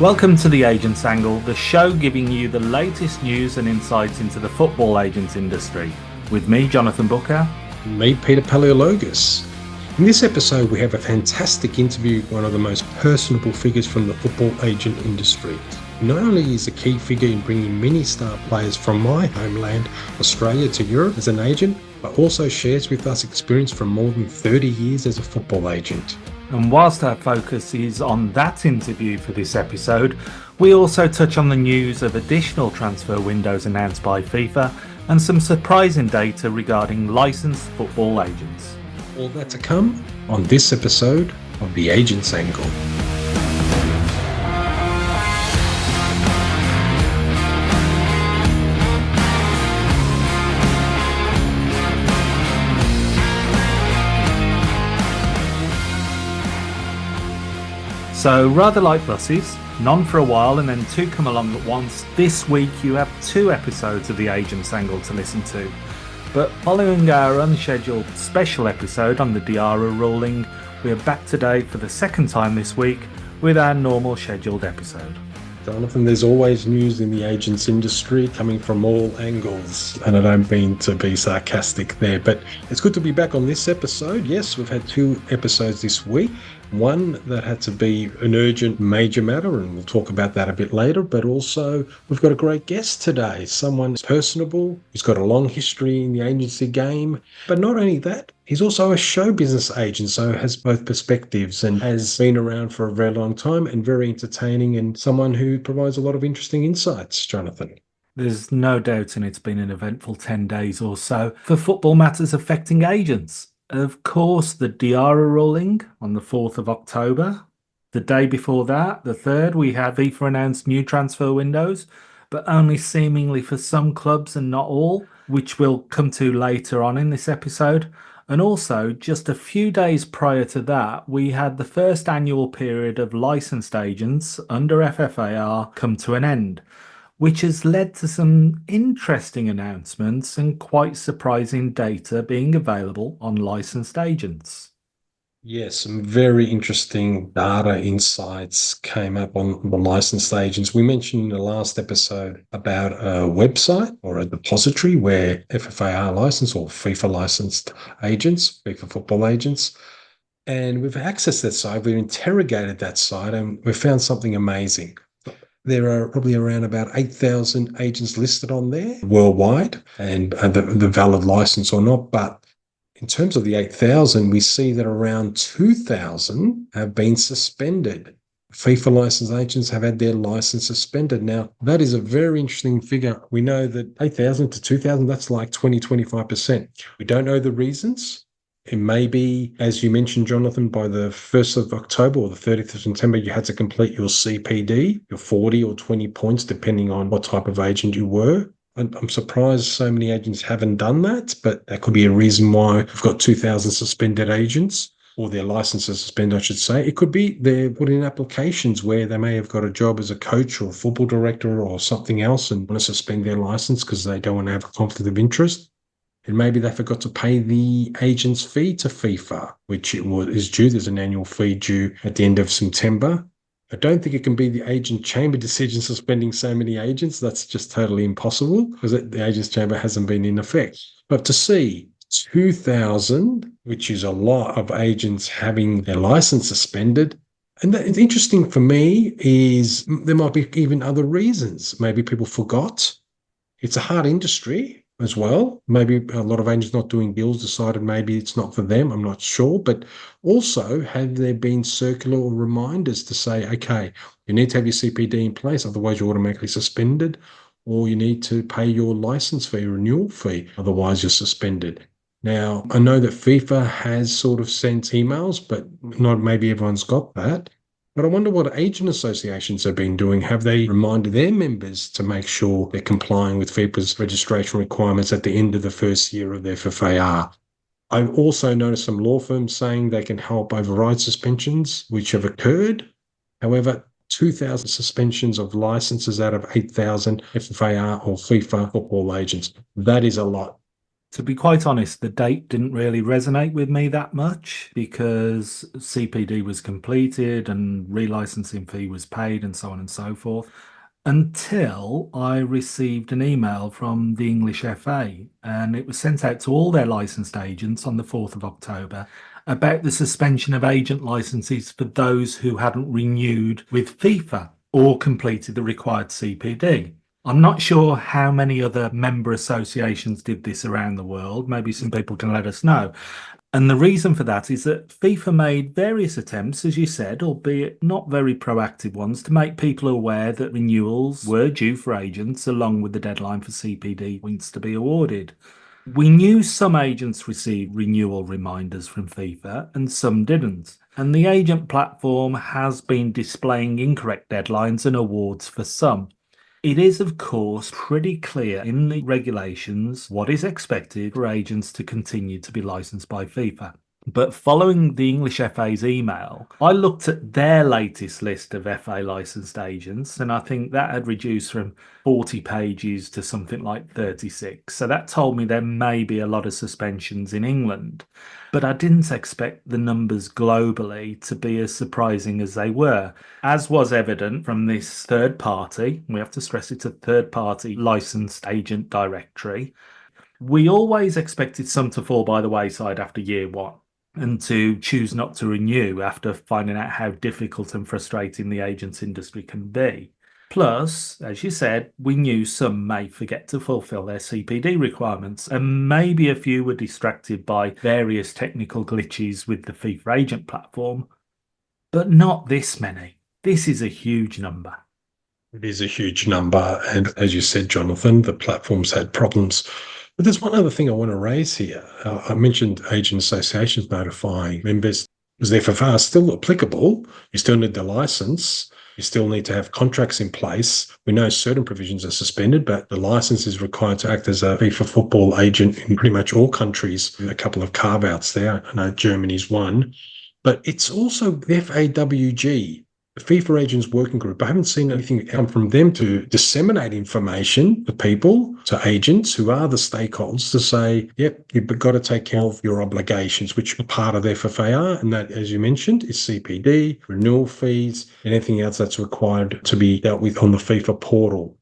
Welcome to The Agent's Angle, the show giving you the latest news and insights into the football agents industry. With me, Jonathan Booker. And me, Peter Paleologus. In this episode, we have a fantastic interview with one of the most personable figures from the football agent industry. Not only is a key figure in bringing many star players from my homeland, Australia, to Europe as an agent, but also shares with us experience from more than 30 years as a football agent. And whilst our focus is on that interview for this episode, we also touch on the news of additional transfer windows announced by FIFA and some surprising data regarding licensed football agents. All that to come on this episode of The Agent's Angle. So rather like buses, none for a while and then two come along at once, this week you have two episodes of The Agent's Angle to listen to. But following our unscheduled special episode on the Diarra ruling, we are back today for the second time this week with our normal scheduled episode. Jonathan, there's always news in the agents industry coming from all angles, and I don't mean to be sarcastic there, but it's good to be back on this episode. Yes, we've had two episodes this week. One that had to be an urgent major matter, and we'll talk about that a bit later, but also we've got a great guest today, someone who's personable, who's got a long history in the agency game, but not only that, he's also a show business agent, so has both perspectives and has been around for a very long time and very entertaining and someone who provides a lot of interesting insights, Jonathan. There's no doubt, and it's been an eventful 10 days or so for football matters affecting agents. Of course, the Diarra ruling on the 4th of October. The day before that, the 3rd, we had FIFA announced new transfer windows, but only seemingly for some clubs and not all, which we'll come to later on in this episode. And also, just a few days prior to that, we had the first annual period of licensed agents under FFAR come to an end, which has led to some interesting announcements and quite surprising data being available on licensed agents. Yes, some very interesting data insights came up on the licensed agents. We mentioned in the last episode about a website or a depository where FFAR licensed or FIFA licensed agents, FIFA football agents, and we've accessed that site, we've interrogated that site, and we've found something amazing. There are probably around about 8,000 agents listed on there worldwide, and the valid license or not. But in terms of the 8,000, we see that around 2,000 have been suspended. FIFA licensed agents have had their license suspended. Now, that is a very interesting figure. We know that 8,000 to 2,000, that's like 20-25%. We don't know the reasons. It may be, as you mentioned, Jonathan, by the 1st of October or the 30th of September, you had to complete your CPD, your 40 or 20 points, depending on what type of agent you were. I'm surprised so many agents haven't done that, but that could be a reason why we've got 2,000 suspended agents, or their licenses suspended, I should say. It could be they're putting in applications where they may have got a job as a coach or a football director or something else and want to suspend their license because they don't want to have a conflict of interest. And maybe they forgot to pay the agent's fee to FIFA, which is due. There's an annual fee due at the end of September. I don't think it can be the agent chamber decision suspending so many agents. That's just totally impossible because the agent's chamber hasn't been in effect. But to see 2,000, which is a lot of agents having their license suspended, and it's interesting for me is there might be even other reasons. Maybe people forgot. It's a hard industry as well. Maybe a lot of agents not doing deals decided maybe it's not for them. I'm not sure. But also, have there been circular or reminders to say, okay, you need to have your CPD in place, otherwise you're automatically suspended, or you need to pay your license fee, renewal fee, otherwise you're suspended. Now, I know that FIFA has sort of sent emails, but not maybe everyone's got that. But I wonder what agent associations have been doing. Have they reminded their members to make sure they're complying with FIFA's registration requirements at the end of the first year of their FFAR? I've also noticed some law firms saying they can help override suspensions which have occurred. However, 2,000 suspensions of licenses out of 8,000 FFAR or FIFA football agents. That is a lot. To be quite honest, the date didn't really resonate with me that much because CPD was completed and relicensing fee was paid and so on and so forth until I received an email from the English FA, and it was sent out to all their licensed agents on the 4th of October about the suspension of agent licenses for those who hadn't renewed with FIFA or completed the required CPD. I'm not sure how many other member associations did this around the world. Maybe some people can let us know. And the reason for that is that FIFA made various attempts, as you said, albeit not very proactive ones, to make people aware that renewals were due for agents along with the deadline for CPD points to be awarded. We knew some agents received renewal reminders from FIFA and some didn't. And the agent platform has been displaying incorrect deadlines and awards for some. It is, of course, pretty clear in the regulations what is expected for agents to continue to be licensed by FIFA. But following the English FA's email, I looked at their latest list of FA licensed agents, and I think that had reduced from 40 pages to something like 36. So that told me there may be a lot of suspensions in England. But I didn't expect the numbers globally to be as surprising as they were, as was evident from this third party. We have to stress it's a third party licensed agent directory. We always expected some to fall by the wayside after year one and to choose not to renew after finding out how difficult and frustrating the agents industry can be. Plus, as you said, we knew some may forget to fulfill their CPD requirements, and maybe a few were distracted by various technical glitches with the FIFA agent platform, but not this many. This is a huge number. It is a huge number. And as you said, Jonathan, the platforms had problems. But there's one other thing I want to raise here. I mentioned agent associations notifying members because the FFR is still applicable. You still need the license. You still need to have contracts in place. We know certain provisions are suspended, but the license is required to act as a FIFA football agent in pretty much all countries. A couple of carve-outs there. I know Germany's one. But it's also the FAWG, the FIFA Agents Working Group. I haven't seen anything come from them to disseminate information to people, to agents who are the stakeholders, to say, yep, you've got to take care of your obligations, which are part of the FFAR. And that, as you mentioned, is CPD, renewal fees, and anything else that's required to be dealt with on the FIFA portal.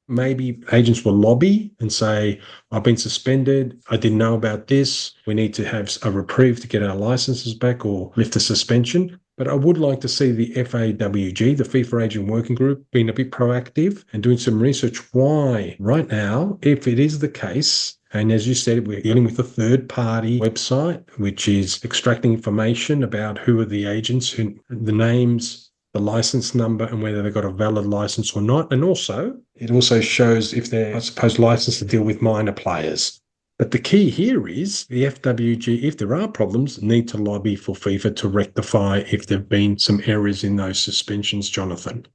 Maybe agents will lobby and say, I've been suspended. I didn't know about this. We need to have a reprieve to get our licenses back or lift the suspension. But I would like to see the FAWG, the FIFA Agent Working Group, being a bit proactive and doing some research. Why right now, if it is the case, and as you said, we're dealing with a third-party website, which is extracting information about who are the agents, the names, the license number, and whether they've got a valid license or not. And also, it also shows if they're, I suppose, licensed to deal with minor players. But the key here is the FWG, if there are problems, need to lobby for FIFA to rectify if there have been some errors in those suspensions, Jonathan.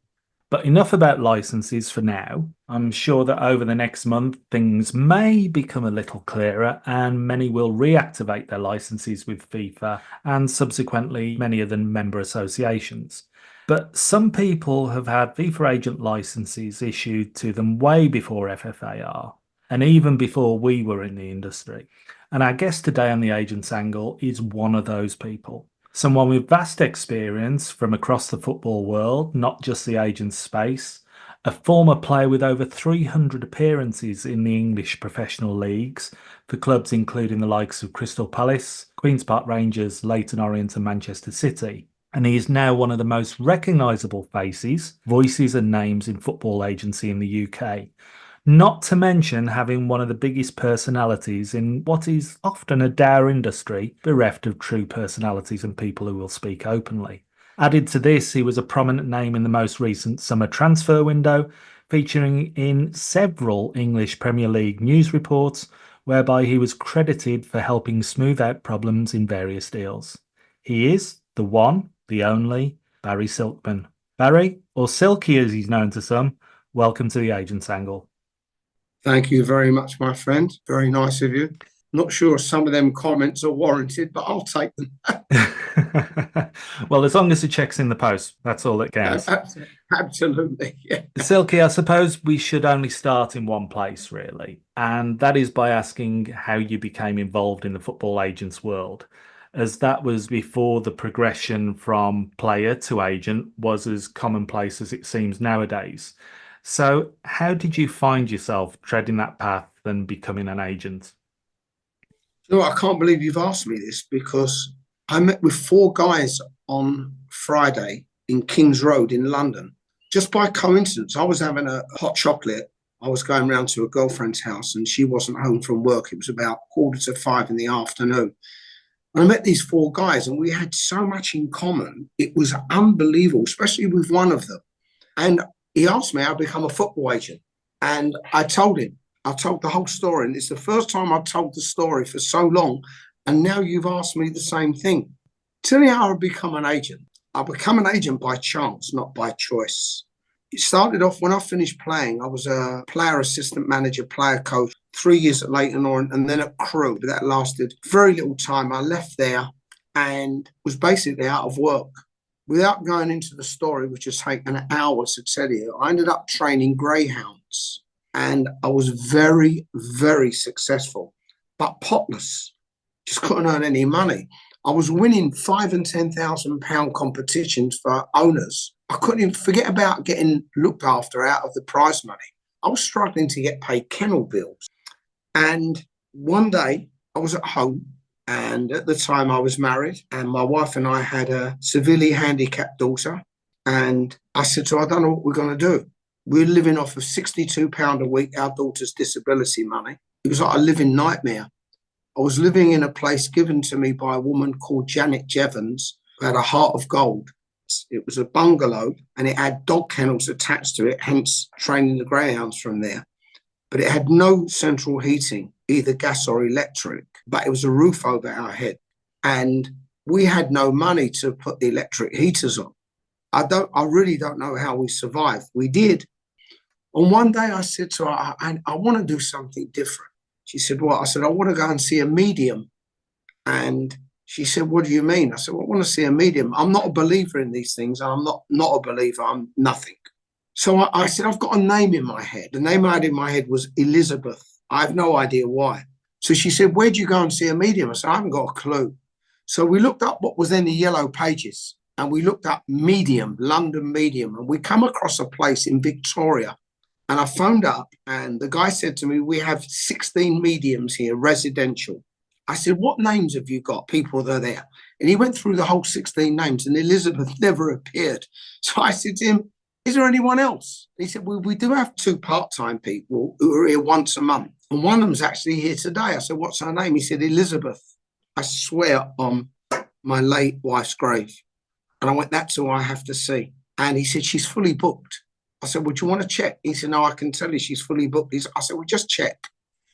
But enough about licenses for now. I'm sure that over the next month, things may become a little clearer and many will reactivate their licenses with FIFA and subsequently many of the member associations. But some people have had FIFA agent licenses issued to them way before FFAR and even before we were in the industry. And our guest today on the Agents Angle is one of those people. Someone with vast experience from across the football world, not just the agents space, a former player with over 300 appearances in the English professional leagues for clubs including the likes of Crystal Palace, Queen's Park Rangers, Leyton Orient and Manchester City. And he is now one of the most recognisable faces, voices and names in football agency in the UK. Not to mention having one of the biggest personalities in what is often a dour industry, bereft of true personalities and people who will speak openly. Added to this, he was a prominent name in the most recent summer transfer window, featuring in several English Premier League news reports, whereby he was credited for helping smooth out problems in various deals. He is the one, the only, Barry Silkman. Barry, or Silky as he's known to some, welcome to the Agents Angle. Thank you very much, my friend. Very nice of you. Not sure some of them comments are warranted, but I'll take them. Well, as long as the check's in the post, that's all that counts. Absolutely. Yeah. Silky, I suppose we should only start in one place, really, and that is by asking how you became involved in the football agents world, as that was before the progression from player to agent was as commonplace as it seems nowadays. So, how did you find yourself treading that path and becoming an agent? You know, I can't believe you've asked me this because I met with four guys on Friday in King's Road in London. Just by coincidence, I was having a hot chocolate. I was going round to a girlfriend's house and she wasn't home from work. It was about 4:45 in the afternoon. And I met these four guys and we had so much in common. It was unbelievable, especially with one of them. And he asked me how to become a football agent. And I told him, I told the whole story. And it's the first time I've told the story for so long. And now you've asked me the same thing. Tell me how I become an agent. I become an agent by chance, not by choice. It started off when I finished playing. I was a player assistant manager, player coach, 3 years at Leighton Orient, and then at Crewe. But that lasted very little time. I left there and was basically out of work. Without going into the story, which has taken hours to tell you, I ended up training greyhounds. And I was very, very successful, but potless. Just couldn't earn any money. I was winning £5,000 and £10,000 competitions for owners. I couldn't even forget about getting looked after out of the prize money. I was struggling to get paid kennel bills. And one day I was at home, and at the time I was married, and my wife and I had a severely handicapped daughter. And I said to her, I don't know what we're going to do. We're living off of £62 a week, our daughter's disability money. It was like a living nightmare. I was living in a place given to me by a woman called Janet Jevons, who had a heart of gold. It was a bungalow and it had dog kennels attached to it, hence training the greyhounds from there. But it had no central heating, either gas or electric, but it was a roof over our head. And we had no money to put the electric heaters on. I really don't know how we survived. We did. And one day I said to her, I want to do something different. She said, what? I said, I want to go and see a medium. And she said, what do you mean? I said, well, I want to see a medium. I'm not a believer in these things. I'm not a believer. I'm nothing. So I said, I've got a name in my head. The name I had in my head was Elizabeth. I have no idea why. So she said, where'd you go and see a medium? I said, I haven't got a clue. So we looked up what was in the yellow pages and we looked up medium, London medium. And we come across a place in Victoria. And I phoned up and the guy said to me, we have 16 mediums here, residential. I said, what names have you got, people that are there? And he went through the whole 16 names and Elizabeth never appeared. So I said to him, is there anyone else? He said, well, we do have two part-time people who are here once a month. And one of them's actually here today. I said, what's her name? He said, Elizabeth. I swear on my late wife's grave. And I went, that's who I have to see. And he said, she's fully booked. I said, well, do you want to check? He said, no, I can tell you she's fully booked. I said, well, just check.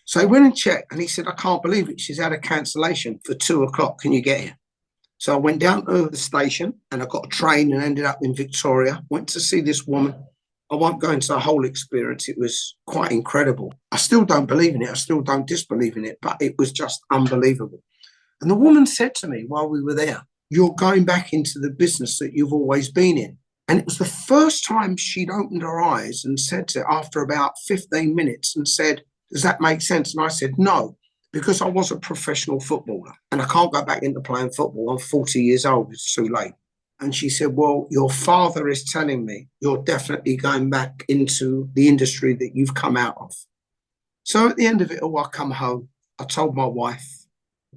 So he went and checked and he said, I can't believe it. She's had a cancellation for 2:00. Can you get here? So I went down to the station and I got a train and ended up in Victoria, went to see this woman. I won't go into the whole experience. It was quite incredible. I still don't believe in it. I still don't disbelieve in it, but it was just unbelievable. And the woman said to me while we were there, you're going back into the business that you've always been in. And it was the first time she'd opened her eyes and said to, after about 15 minutes, and said, does that make sense? And I said, no, because I was a professional footballer and I can't go back into playing football. I'm 40 years old. It's too late. And she said, well, your father is telling me you're definitely going back into the industry that you've come out of. So at the end of it all, I come home. I told my wife.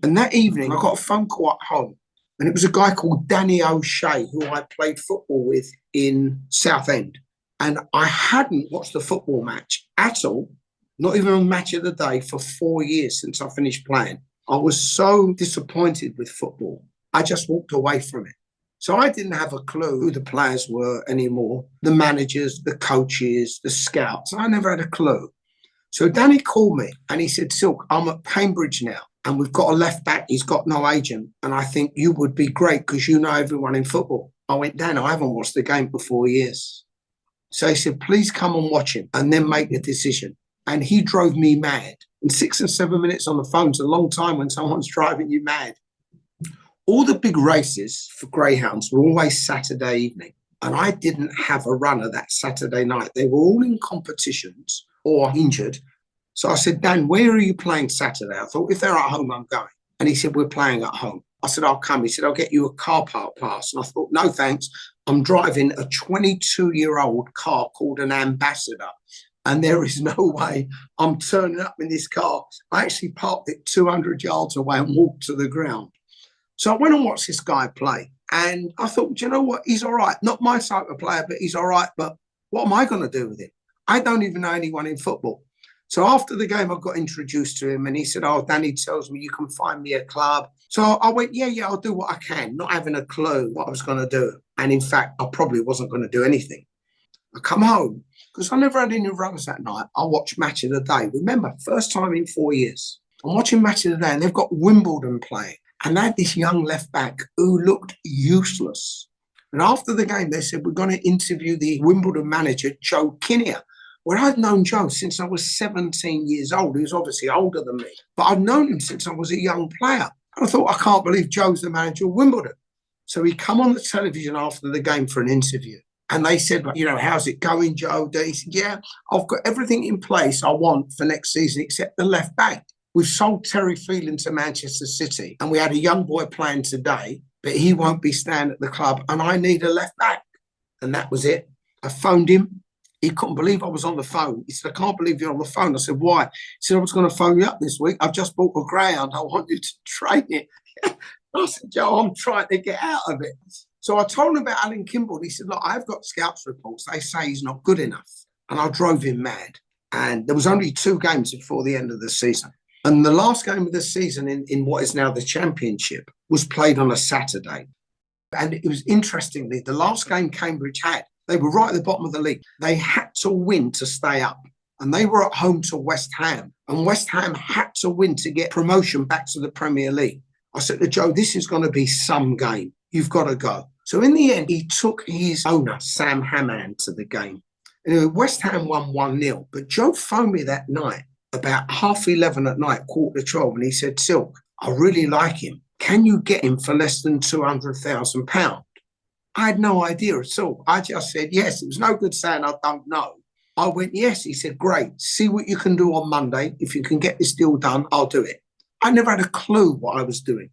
And that evening, I got a phone call at home. And it was a guy called Danny O'Shea, who I played football with in Southend. And I hadn't watched a football match at all, not even a match of the day, for 4 years since I finished playing. I was so disappointed with football. I just walked away from it. So I didn't have a clue who the players were anymore, the managers, the coaches, the scouts. I never had a clue. So Danny called me and he said, Silk, I'm at Cambridge now. And we've got a left back. He's got no agent. And I think you would be great because you know everyone in football. I went, Dan, I haven't watched the game for 4 years. So he said, please come and watch him and then make a decision. And he drove me mad. And 6 and 7 minutes on the phone is a long time when someone's driving you mad. All the big races for greyhounds were always Saturday evening. And I didn't have a runner that Saturday night. They were all in competitions or injured. So I said, Dan, where are you playing Saturday? I thought, if they're at home, I'm going. And he said, we're playing at home. I said, I'll come. He said, I'll get you a car park pass. And I thought, no, thanks. I'm driving a 22-year-old car called an Ambassador. And there is no way I'm turning up in this car. I actually parked it 200 yards away and walked to the ground. So I went and watched this guy play. And I thought, do you know what? He's all right. Not my type of player, but he's all right. But what am I going to do with him? I don't even know anyone in football. So after the game, I got introduced to him and he said, oh, Danny tells me you can find me a club. So I went, yeah, I'll do what I can, not having a clue what I was going to do. And in fact, I probably wasn't going to do anything. I come home, because I never had any runners that night. I watched Match of the Day. Remember, first time in 4 years. I'm watching Match of the Day and they've got Wimbledon playing. And they had this young left back who looked useless. And after the game, they said, we're going to interview the Wimbledon manager, Joe Kinnear. Well, I'd known Joe since I was 17 years old. He was obviously older than me. But I'd known him since I was a young player. And I thought, I can't believe Joe's the manager of Wimbledon. So he come on the television after the game for an interview. And they said, you know, how's it going, Joe? He said, yeah, I've got everything in place I want for next season except the left back. We've sold Terry Phelan to Manchester City and we had a young boy playing today, but he won't be staying at the club and I need a left back. And that was it. I phoned him. He couldn't believe I was on the phone. He said, I can't believe you're on the phone. I said, why? He said, I was going to phone you up this week. I've just bought a greyhound. I want you to train it. I said, Joe, I'm trying to get out of it. So I told him about Alan Kimball. And he said, look, I've got scouts reports. They say he's not good enough. And I drove him mad. And there was only 2 games before the end of the season. And the last game of the season in what is now the championship was played on a Saturday. And it was interestingly, the last game Cambridge had, they were right at the bottom of the league. They had to win to stay up. And they were at home to West Ham. And West Ham had to win to get promotion back to the Premier League. I said to Joe, this is going to be some game. You've got to go. So in the end, he took his owner, Sam Hammond, to the game. Anyway, West Ham won 1-0. But Joe phoned me that night, about 11:30 at night, 11:45, and he said, Silk, I really like him. Can you get him for less than £200,000? I had no idea at all. I just said, yes. It was no good saying I don't know. I went, yes. He said, great. See what you can do on Monday. If you can get this deal done, I'll do it. I never had a clue what I was doing.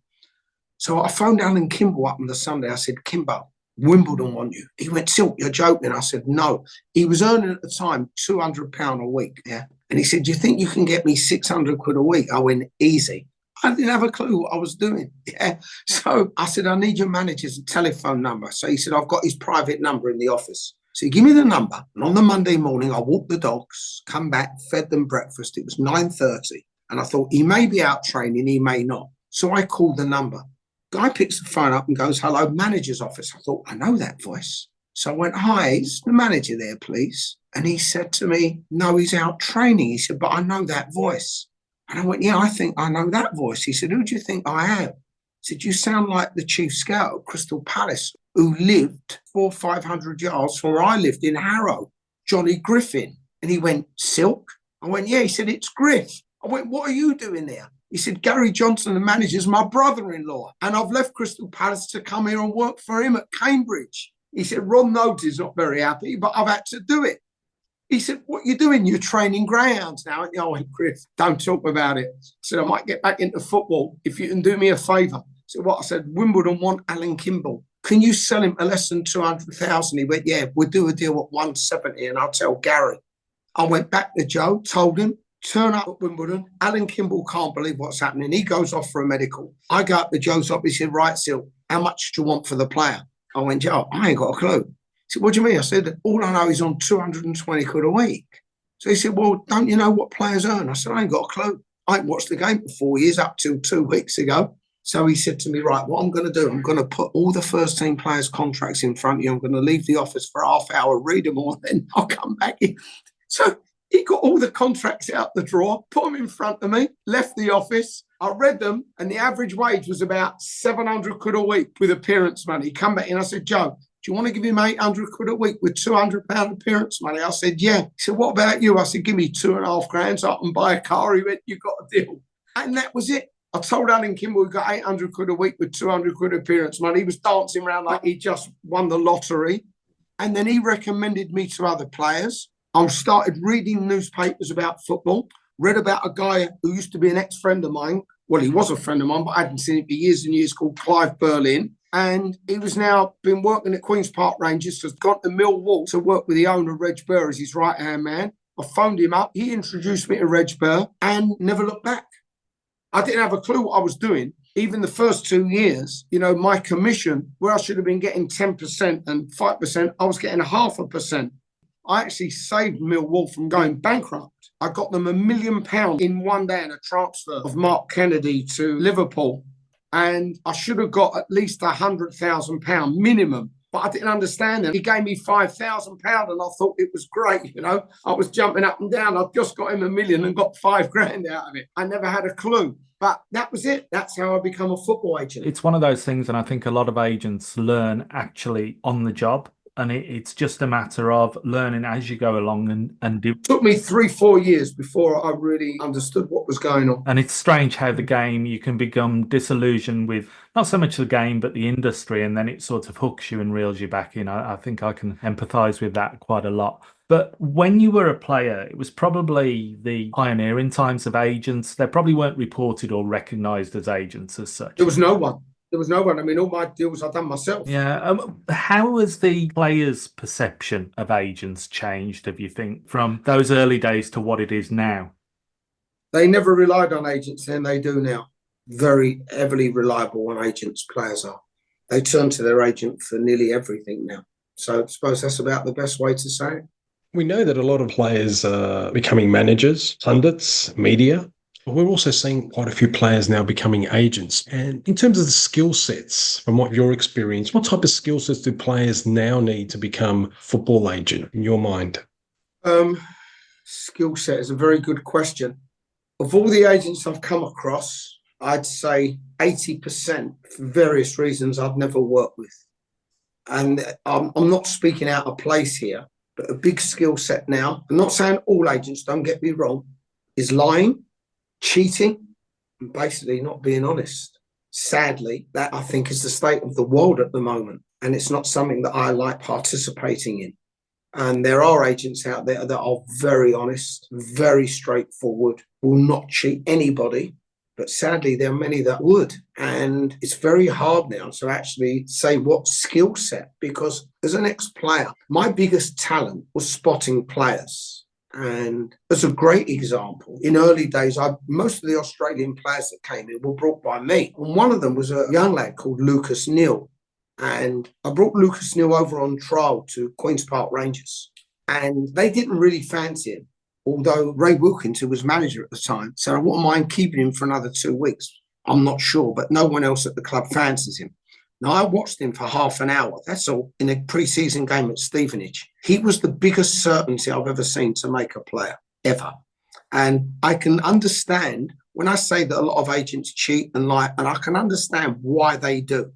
So I phoned Alan Kimball up on the Sunday. I said, Kimbo, Wimbledon want you. He went, Silk, you're joking. I said, no. He was earning at the time £200 a week. Yeah. And he said, do you think you can get me 600 quid a week? I went, easy. I didn't have a clue what I was doing. Yeah. So I said, I need your manager's telephone number. So he said, I've got his private number in the office. So he gave me the number. And on the Monday morning, I walked the dogs, come back, fed them breakfast. It was 9:30. And I thought, he may be out training, he may not. So I called the number. Guy picks the phone up and goes, hello, manager's office. I thought, I know that voice. So I went, hi, is the manager there, please? And he said to me, no, he's out training. He said, but I know that voice. And I went, yeah, I think I know that voice. He said, who do you think I am? He said, you sound like the chief scout at Crystal Palace, who lived 400 or 500 yards from where I lived in Harrow, Johnny Griffin. And he went, Silk? I went, yeah. He said, it's Griff. I went, what are you doing there? He said, Gary Johnson, the manager's my brother-in-law. And I've left Crystal Palace to come here and work for him at Cambridge. He said, Ron Nodes is not very happy, but I've had to do it. He said, what are you doing? You're training greyhounds now. I went, Griff, don't talk about it. I said, I might get back into football if you can do me a favour. So what? I said, Wimbledon want Alan Kimball. Can you sell him for less than 200,000? He went, yeah, we'll do a deal at 170 and I'll tell Gary. I went back to Joe, told him, turn up at Wimbledon. Alan Kimball can't believe what's happening. He goes off for a medical. I go up to Joe's office. He said, right, Sil, how much do you want for the player? I went, Joe, I ain't got a clue. He said, what do you mean? I said, all I know is on 220 quid a week. So he said, well, don't you know what players earn? I said, I ain't got a clue. I ain't watched the game for 4 years, up till 2 weeks ago. So he said to me, right, what I'm going to do, I'm going to put all the first team players' contracts in front of you. I'm going to leave the office for a half hour, read them all, and then I'll come back in. So he got all the contracts out the drawer, put them in front of me, left the office. I read them, and the average wage was about 700 quid a week with appearance money. He come back in, I said, Joe, do you want to give him 800 quid a week with £200 appearance money? I said, yeah. He said, what about you? I said, give me 2.5 grand so I can buy a car. He went, you got a deal. And that was it. I told Alan Kimball we got 800 quid a week with 200 quid appearance money. He was dancing around like he just won the lottery. And then he recommended me to other players. I started reading newspapers about football, read about a guy who used to be an ex-friend of mine. Well, he was a friend of mine, but I hadn't seen him for years and years, called Clive Berlin. And he was now been working at Queen's Park Rangers, has gone to Millwall to work with the owner, Reg Burr, as his right-hand man. I phoned him up. He introduced me to Reg Burr and never looked back. I didn't have a clue what I was doing. Even the first 2 years, my commission, where I should have been getting 10% and 5%, I was getting 0.5%. I actually saved Millwall from going bankrupt. I got them £1 million in one day in a transfer of Mark Kennedy to Liverpool. And I should have got at least £100,000 minimum. But I didn't understand it. He gave me £5,000 and I thought it was great. I was jumping up and down. I've just got him $1 million and got £5,000 out of it. I never had a clue. But that was it. That's how I become a football agent. It's one of those things, and I think a lot of agents learn actually on the job. And it's just a matter of learning as you go along and do. It took me 3-4 years before I really understood what was going on. And it's strange how the game, you can become disillusioned with not so much the game, but the industry, and then it sort of hooks you and reels you back in. I think I can empathise with that quite a lot. But when you were a player, it was probably the pioneering times of agents. They probably weren't reported or recognised as agents as such. There was no one. There was no one. I mean, all my deals I've done myself. Yeah. How has the players' perception of agents changed, if you think, from those early days to what it is now? They never relied on agents then, they do now. Very heavily reliable on agents, players are. They turn to their agent for nearly everything now. So I suppose that's about the best way to say it. We know that a lot of players are becoming managers, pundits, media. But we're also seeing quite a few players now becoming agents. And in terms of the skill sets, from what your experience, what type of skill sets do players now need to become football agent in your mind? Skill set is a very good question. Of all the agents I've come across, I'd say 80% for various reasons I've never worked with. And I'm not speaking out of place here, but a big skill set now, I'm not saying all agents, don't get me wrong, is lying, cheating, and basically not being honest. Sadly, that I think is the state of the world at the moment. And it's not something that I like participating in. And there are agents out there that are very honest, very straightforward, will not cheat anybody. But sadly, there are many that would. And it's very hard now to actually say what skill set, because as an ex-player, my biggest talent was spotting players. And as a great example, in early days, most of the Australian players that came in were brought by me. And one of them was a young lad called Lucas Neal. And I brought Lucas Neal over on trial to Queen's Park Rangers. And they didn't really fancy him, although Ray Wilkins, who was manager at the time, said, I wouldn't mind keeping him for another 2 weeks. I'm not sure, but no one else at the club fancies him. Now, I watched him for half an hour, that's all, in a pre-season game at Stevenage. He was the biggest certainty I've ever seen to make a player, ever. And I can understand when I say that a lot of agents cheat and lie, and I can understand why they do.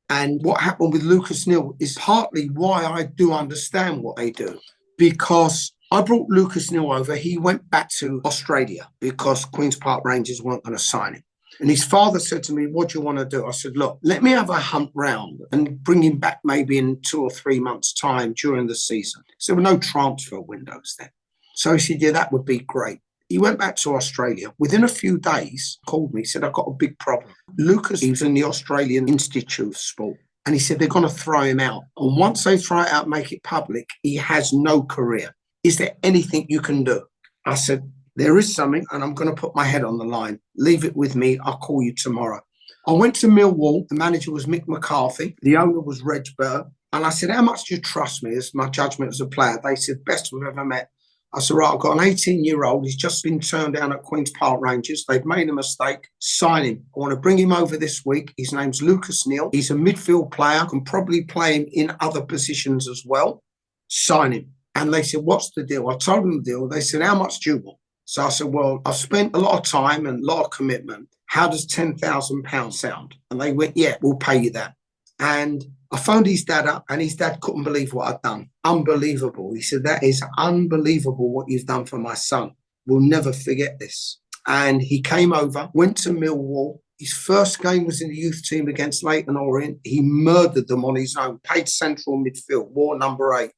And what happened with Lucas Neal is partly why I do understand what they do. Because I brought Lucas Neal over, he went back to Australia because Queen's Park Rangers weren't going to sign him. And his father said to me, what do you want to do? I said, look, let me have a hunt round and bring him back maybe in 2 or 3 months' time during the season. So there were no transfer windows then. So he said, yeah, that would be great. He went back to Australia. Within a few days, called me, said, I've got a big problem. Lucas, he was in the Australian Institute of Sport. And he said, they're going to throw him out. And once they throw it out, make it public, he has no career. Is there anything you can do? I said, there is something, and I'm going to put my head on the line. Leave it with me. I'll call you tomorrow. I went to Millwall. The manager was Mick McCarthy. The owner was Reg Burr. And I said, how much do you trust me as my judgment as a player? They said, best we've ever met. I said, right, I've got an 18-year-old. He's just been turned down at Queen's Park Rangers. They've made a mistake. Sign him. I want to bring him over this week. His name's Lucas Neal. He's a midfield player. Can probably play him in other positions as well. Sign him. And they said, what's the deal? I told them the deal. They said, how much do you want? So I said, well, I've spent a lot of time and a lot of commitment. How does £10,000 sound? And they went, yeah, we'll pay you that. And I phoned his dad up, and his dad couldn't believe what I'd done. Unbelievable. He said, that is unbelievable what you've done for my son. We'll never forget this. And he came over, went to Millwall, His first game was in the youth team against Leyton Orient. He murdered them on his own, played central midfield, war number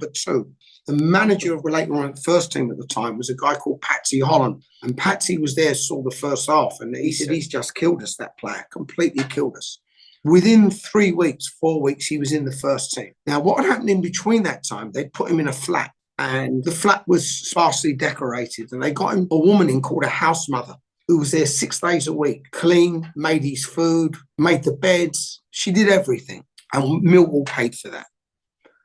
2. The manager of Leyton Orient first team at the time was a guy called Patsy Holland. And Patsy was there, saw the first half, and he said, he's just killed us, that player, completely killed us. Within 4 weeks, he was in the first team. Now, what had happened in between that time, they'd put him in a flat, and the flat was sparsely decorated, and they got him a woman in called a house mother, who was there 6 days a week, cleaned, made his food, made the beds. She did everything. And Millwall paid for that.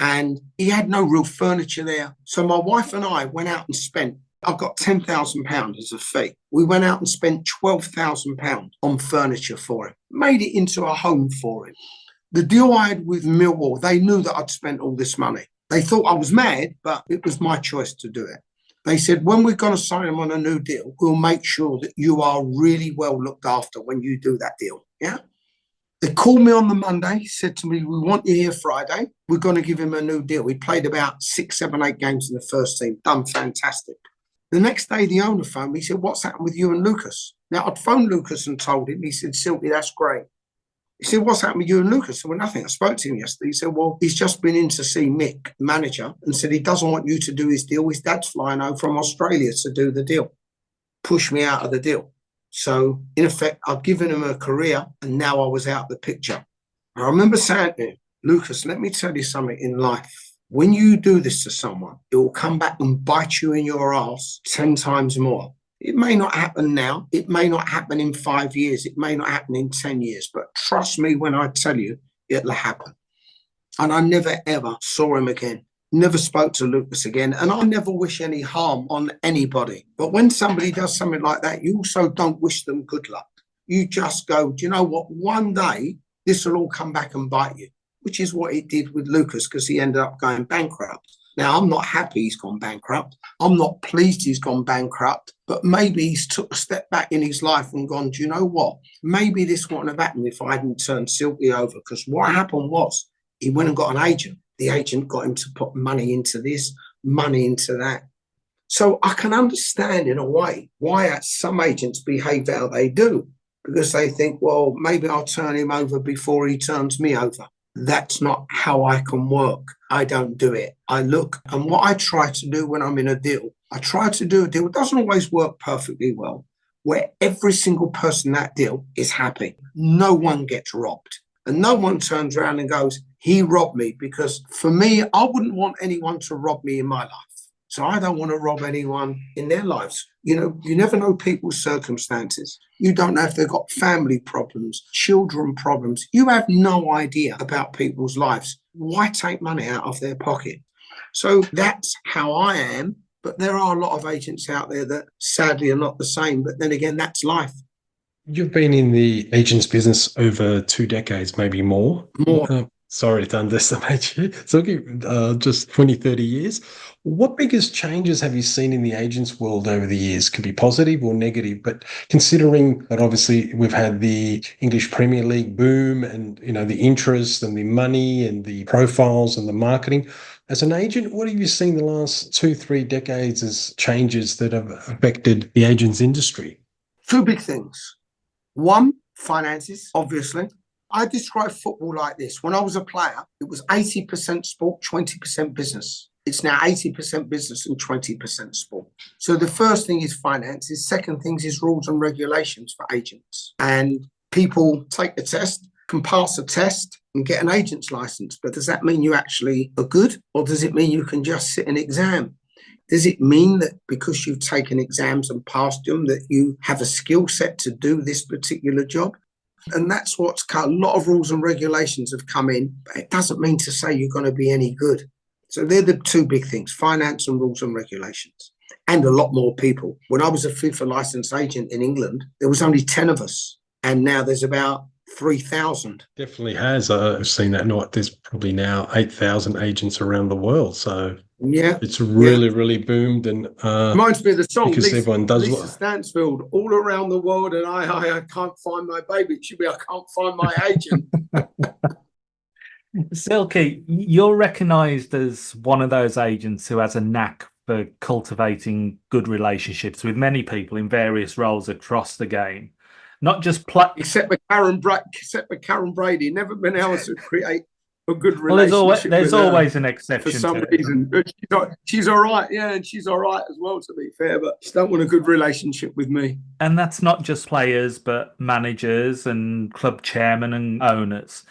And he had no real furniture there. So my wife and I went out and spent, I got £10,000 as a fee. We went out and spent £12,000 on furniture for him, made it into a home for him. The deal I had with Millwall, they knew that I'd spent all this money. They thought I was mad, but it was my choice to do it. They said, when we're going to sign him on a new deal, we'll make sure that you are really well looked after when you do that deal. Yeah. They called me on the Monday, said to me, we want you here Friday. We're going to give him a new deal. He played about 6, 7, 8 games in the first team. Done fantastic. The next day, the owner phoned me. He said, what's happened with you and Lucas? Now, I'd phoned Lucas and told him. He said, Silky, that's great. He said, what's happened with you and Lucas? I said, well, nothing. I spoke to him yesterday. He said, well, he's just been in to see Mick, manager, and said he doesn't want you to do his deal. His dad's flying over from Australia to do the deal. Push me out of the deal. So, in effect, I've given him a career, and now I was out the picture. I remember saying to him, Lucas, let me tell you something in life. When you do this to someone, it will come back and bite you in your ass 10 times more. It may not happen now. It may not happen in 5 years. It may not happen in 10 years. But trust me when I tell you, it'll happen. And I never, ever saw him again. Never spoke to Lucas again. And I never wish any harm on anybody. But when somebody does something like that, you also don't wish them good luck. You just go, do you know what? One day, this will all come back and bite you, which is what it did with Lucas because he ended up going bankrupt. Now, I'm not happy he's gone bankrupt. I'm not pleased he's gone bankrupt, but maybe he's took a step back in his life and gone, do you know what? Maybe this wouldn't have happened if I hadn't turned Silky over, because what happened was he went and got an agent. The agent got him to put money into this, money into that. So I can understand in a way why some agents behave how they do, because they think, well, maybe I'll turn him over before he turns me over. That's not how I can work. I don't do it. I look, and what I try to do when I'm in a deal, I try to do a deal. It doesn't always work perfectly well, where every single person in that deal is happy. No one gets robbed. And no one turns around and goes, he robbed me, because for me, I wouldn't want anyone to rob me in my life. So I don't want to rob anyone in their lives. You know, you never know people's circumstances. You don't know if they've got family problems, children problems. You have no idea about people's lives. Why take money out of their pocket? So that's how I am. But there are a lot of agents out there that sadly are not the same. But then again, that's life. You've been in the agents business over 2 decades, maybe more. More. Sorry to underestimate you. So just 20, 30 years. What biggest changes have you seen in the agents world over the years? Could be positive or negative, but considering that obviously we've had the English Premier League boom and, you know, the interest and the money and the profiles and the marketing. As an agent, what have you seen the last 2, 3 decades as changes that have affected the agents industry? 2 big things. One, finances, obviously. I describe football like this. When I was a player, it was 80% sport, 20% business. It's now 80% business and 20% sport. So the first thing is finances. Second thing is rules and regulations for agents. And people take the test, can pass a test and get an agent's license. But does that mean you actually are good? Or does it mean you can just sit an exam? Does it mean that because you've taken exams and passed them that you have a skill set to do this particular job? And that's what's cut. A lot of rules and regulations have come in, but it doesn't mean to say you're going to be any good. So they're the 2 big things, finance and rules and regulations. And a lot more people. When I was a FIFA licensed agent in England, there was only 10 of us. And now there's about 3,000. Definitely has. I've seen that. There's probably now 8,000 agents around the world. So yeah, it's really boomed. And reminds me of the song because Lisa, everyone does Lisa Stansfield, all around the world, and I can't find my baby. It should be I can't find my agent. Silky, you're recognised as one of those agents who has a knack for cultivating good relationships with many people in various roles across the game. Not just except with Karen Brady, never been able to create a good well, relationship. there's with her always an for exception some to it. reason. She's all right, yeah, and she's all right as well, to be fair. But she don't want a good relationship with me. And that's not just players, but managers and club chairmen and owners.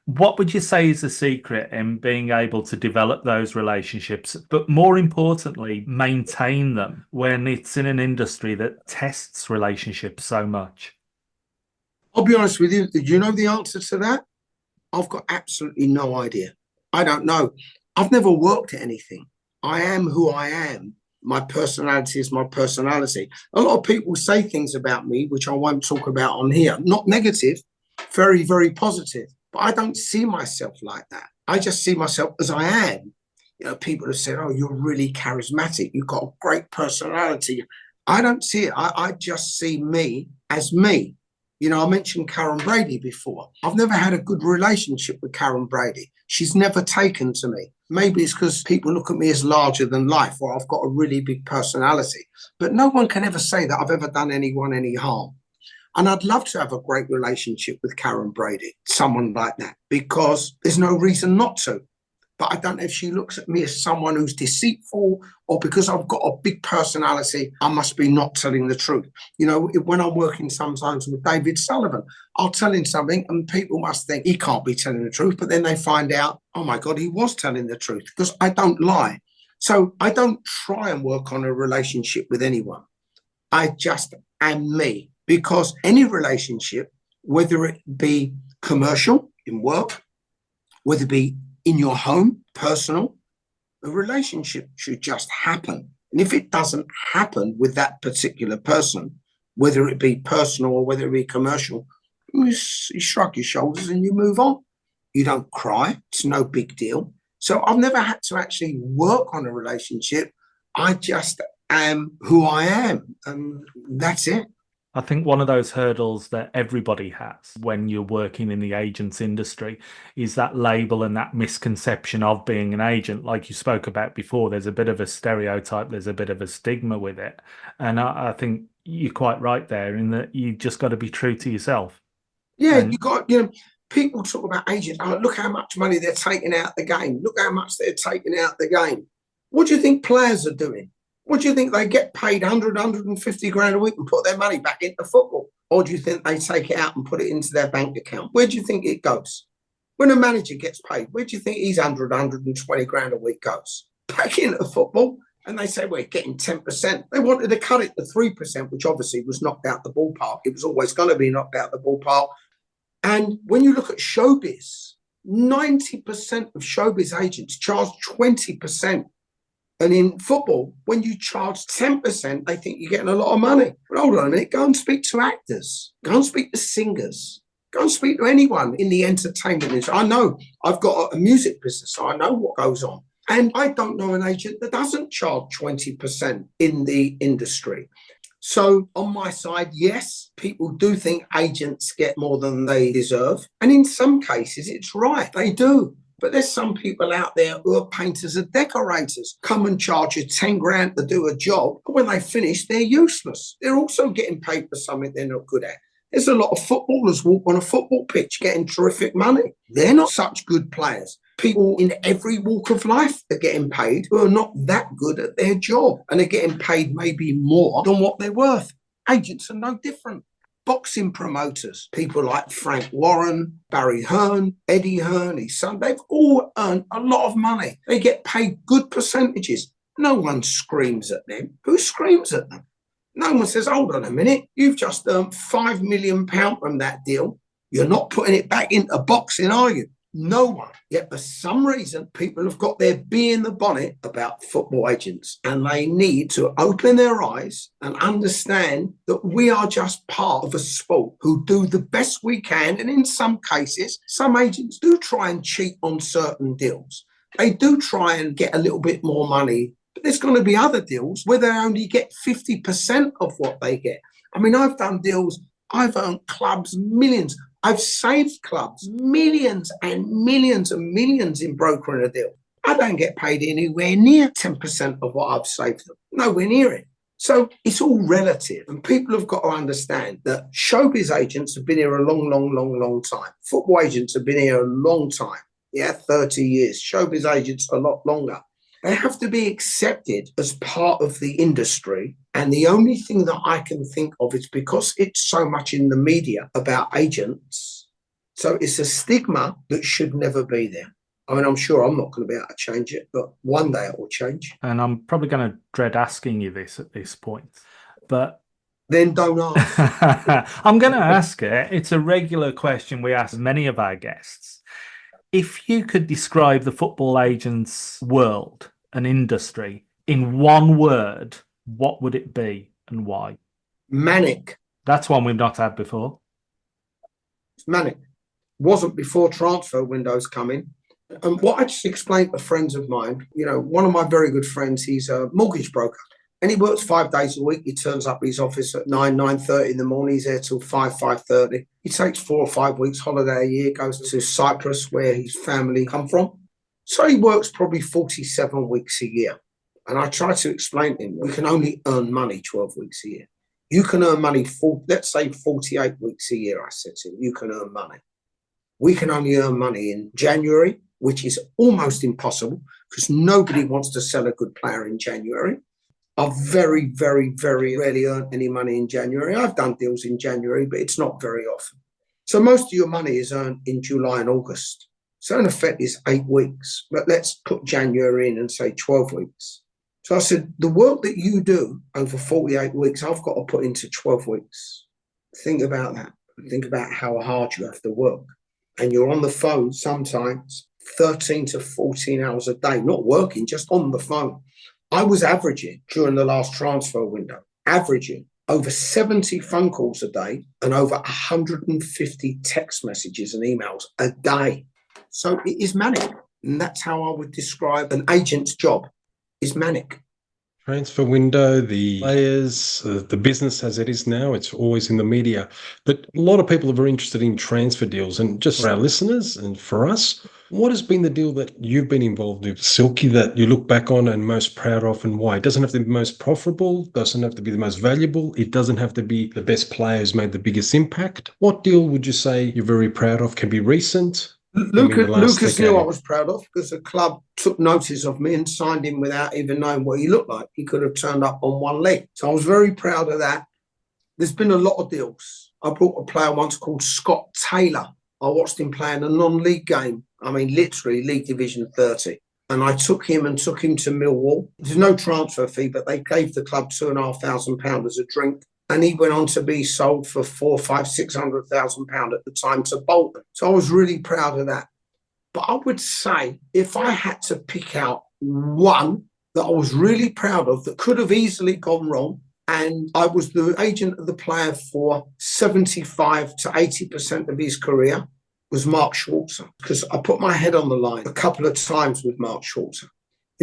What would you say is the secret in being able to develop those relationships, but more importantly, maintain them when it's in an industry that tests relationships so much? I'll be honest with you. Do you know the answer to that? I've got absolutely no idea. I don't know. I've never worked at anything. I am who I am. My personality is my personality. A lot of people say things about me, which I won't talk about on here. Not negative, very, very positive. But I don't see myself like that. I just see myself as I am. You know, people have said, oh, you're really charismatic. You've got a great personality. I don't see it. I just see me as me. You know, I mentioned Karen Brady before. I've never had a good relationship with Karen Brady. She's never taken to me. Maybe it's because people look at me as larger than life, or I've got a really big personality. But no one can ever say that I've ever done anyone any harm. And I'd love to have a great relationship with Karen Brady, someone like that, because there's no reason not to. But I don't know if she looks at me as someone who's deceitful, or because I've got a big personality, I must be not telling the truth. You know, when I'm working sometimes with David Sullivan, I'll tell him something and people must think he can't be telling the truth. But then they find out, oh my God, he was telling the truth, because I don't lie. So I don't try and work on a relationship with anyone. I just am me, because any relationship, whether it be commercial in work, whether it be in your home, personal, a relationship should just happen. And if it doesn't happen with that particular person, whether it be personal or whether it be commercial, you shrug your shoulders and you move on. You don't cry. It's no big deal. So I've never had to actually work on a relationship. I just am who I am, and that's it. I think one of those hurdles that everybody has when you're working in the agents industry is that label and that misconception of being an agent. Like you spoke about before, there's a bit of a stereotype, there's a bit of a stigma with it. And I think you're quite right there in that you just got to be true to yourself. Yeah, And you got, people talk about agents. Oh, look how much money they're taking out the game. Look how much they're taking out the game. What do you think players are doing? What do you think they get paid 100, 150 grand a week and put their money back into football? Or do you think they take it out and put it into their bank account? Where do you think it goes? When a manager gets paid, where do you think his 100, 120 grand a week goes? Back into football. And they say, we're getting 10%. They wanted to cut it to 3%, which obviously was knocked out the ballpark. It was always going to be knocked out the ballpark. And when you look at showbiz, 90% of showbiz agents charge 20%. And in football, when you charge 10%, they think you're getting a lot of money. But hold on a minute, go and speak to actors, go and speak to singers, go and speak to anyone in the entertainment industry. I know I've got a music business, so I know what goes on. And I don't know an agent that doesn't charge 20% in the industry. So on my side, yes, people do think agents get more than they deserve. And in some cases, it's right, they do. But there's some people out there who are painters and decorators, come and charge you 10 grand to do a job. But when they finish, they're useless. They're also getting paid for something they're not good at. There's a lot of footballers walk on a football pitch getting terrific money. They're not such good players. People in every walk of life are getting paid who are not that good at their job, and they're getting paid maybe more than what they're worth. Agents are no different. Boxing promoters, people like Frank Warren, Barry Hearn, Eddie Hearn, his son, they've all earned a lot of money. They get paid good percentages. No one screams at them. Who screams at them? No one says, hold on a minute, you've just earned £5 million from that deal. You're not putting it back into boxing, are you? No one. Yet for some reason, people have got their bee in the bonnet about football agents, and they need to open their eyes and understand that we are just part of a sport who do the best we can. And in some cases, some agents do try and cheat on certain deals. They do try and get a little bit more money, but there's going to be other deals where they only get 50% of what they get. I mean, I've done deals, I've earned clubs millions. I've saved clubs millions and millions and millions in brokering a deal. I don't get paid anywhere near 10% of what I've saved them. Nowhere near it. So it's all relative, and people have got to understand that showbiz agents have been here a long time. Football agents have been here a long time. Yeah, 30 years. Showbiz agents a lot longer. They have to be accepted as part of the industry. And the only thing that I can think of is because it's so much in the media about agents. So it's a stigma that should never be there. I mean, I'm sure I'm not going to be able to change it, but one day it will change. And I'm probably going to dread asking you this at this point, but Then don't ask. I'm going to ask it. It's a regular question we ask many of our guests. If you could describe the football agent's world, an industry, in one word, what would it be and why? Manic. That's one we've not had before. It's manic. Wasn't before transfer windows come in. And what I just explained to friends of mine, one of my very good friends, he's a mortgage broker. And he works 5 days a week. He turns up at his office at 9:30 in the morning. He's there till 5:30. He takes 4 or 5 weeks holiday a year, goes to Cyprus where his family come from. So he works probably 47 weeks a year. And I try to explain to him, we can only earn money 12 weeks a year. You can earn money, let's say 48 weeks a year, I said to him, you can earn money. We can only earn money in January, which is almost impossible because nobody wants to sell a good player in January. I've very rarely earned any money in January. I've done deals in January, but it's not very often. So most of your money is earned in July and August. So in effect, it's 8 weeks. But let's put January in and say 12 weeks. So I said, the work that you do over 48 weeks, I've got to put into 12 weeks. Think about that. Think about how hard you have to work. And you're on the phone sometimes 13 to 14 hours a day, not working, just on the phone. I was averaging during the last transfer window, over 70 phone calls a day and over 150 text messages and emails a day. So it is manic. And that's how I would describe an agent's job, is manic. Transfer window, the players, the business as it is now, it's always in the media. But a lot of people are very interested in transfer deals. And just for our listeners and for us, what has been the deal that you've been involved with, Silky, that you look back on and most proud of, and why? It doesn't have to be the most profitable, doesn't have to be the most valuable, it doesn't have to be the best player who's made the biggest impact. What deal would you say you're very proud of? Can be recent? Lucas knew I was proud of because the club took notice of me and signed him without even knowing what he looked like. He could have turned up on one leg. So I was very proud of that. There's been a lot of deals. I brought a player once called Scott Taylor. I watched him play in a non-league game. I mean, literally League Division 30. And I took him to Millwall. There's no transfer fee, but they gave the club £2,500 as a drink. And he went on to be sold for £400,000, £500,000, £600,000 at the time to Bolton. So I was really proud of that. But I would say if I had to pick out one that I was really proud of that could have easily gone wrong, and I was the agent of the player for 75 to 80% of his career, was Mark Schwarzer, because I put my head on the line a couple of times with Mark Schwarzer.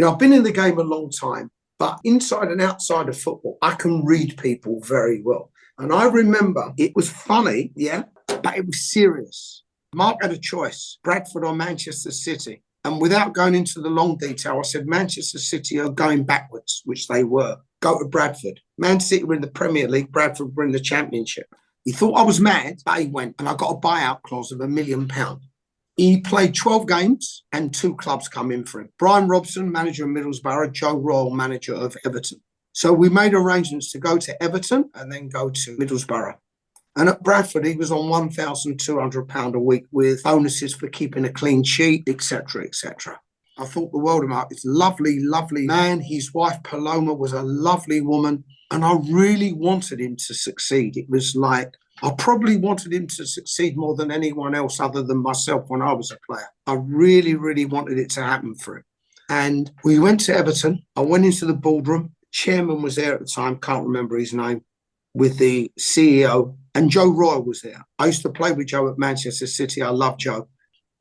I've been in the game a long time. But inside and outside of football, I can read people very well. And I remember it was funny, yeah, but it was serious. Mark had a choice, Bradford or Manchester City. And without going into the long detail, I said Manchester City are going backwards, which they were. Go to Bradford. Man City were in the Premier League, Bradford were in the Championship. He thought I was mad, but he went. And I got a buyout clause of £1 million. He played 12 games and 2 clubs come in for him. Brian Robson, manager of Middlesbrough, Joe Royle, manager of Everton. So we made arrangements to go to Everton and then go to Middlesbrough. And at Bradford, he was on £1,200 a week with bonuses for keeping a clean sheet, etc., etc. I thought the world of him. He's a lovely, lovely man. His wife, Paloma, was a lovely woman. And I really wanted him to succeed. It was like, I probably wanted him to succeed more than anyone else other than myself when I was a player. I really, really wanted it to happen for him. And we went to Everton. I went into the boardroom. Chairman was there at the time, can't remember his name, with the CEO. And Joe Royle was there. I used to play with Joe at Manchester City. I love Joe.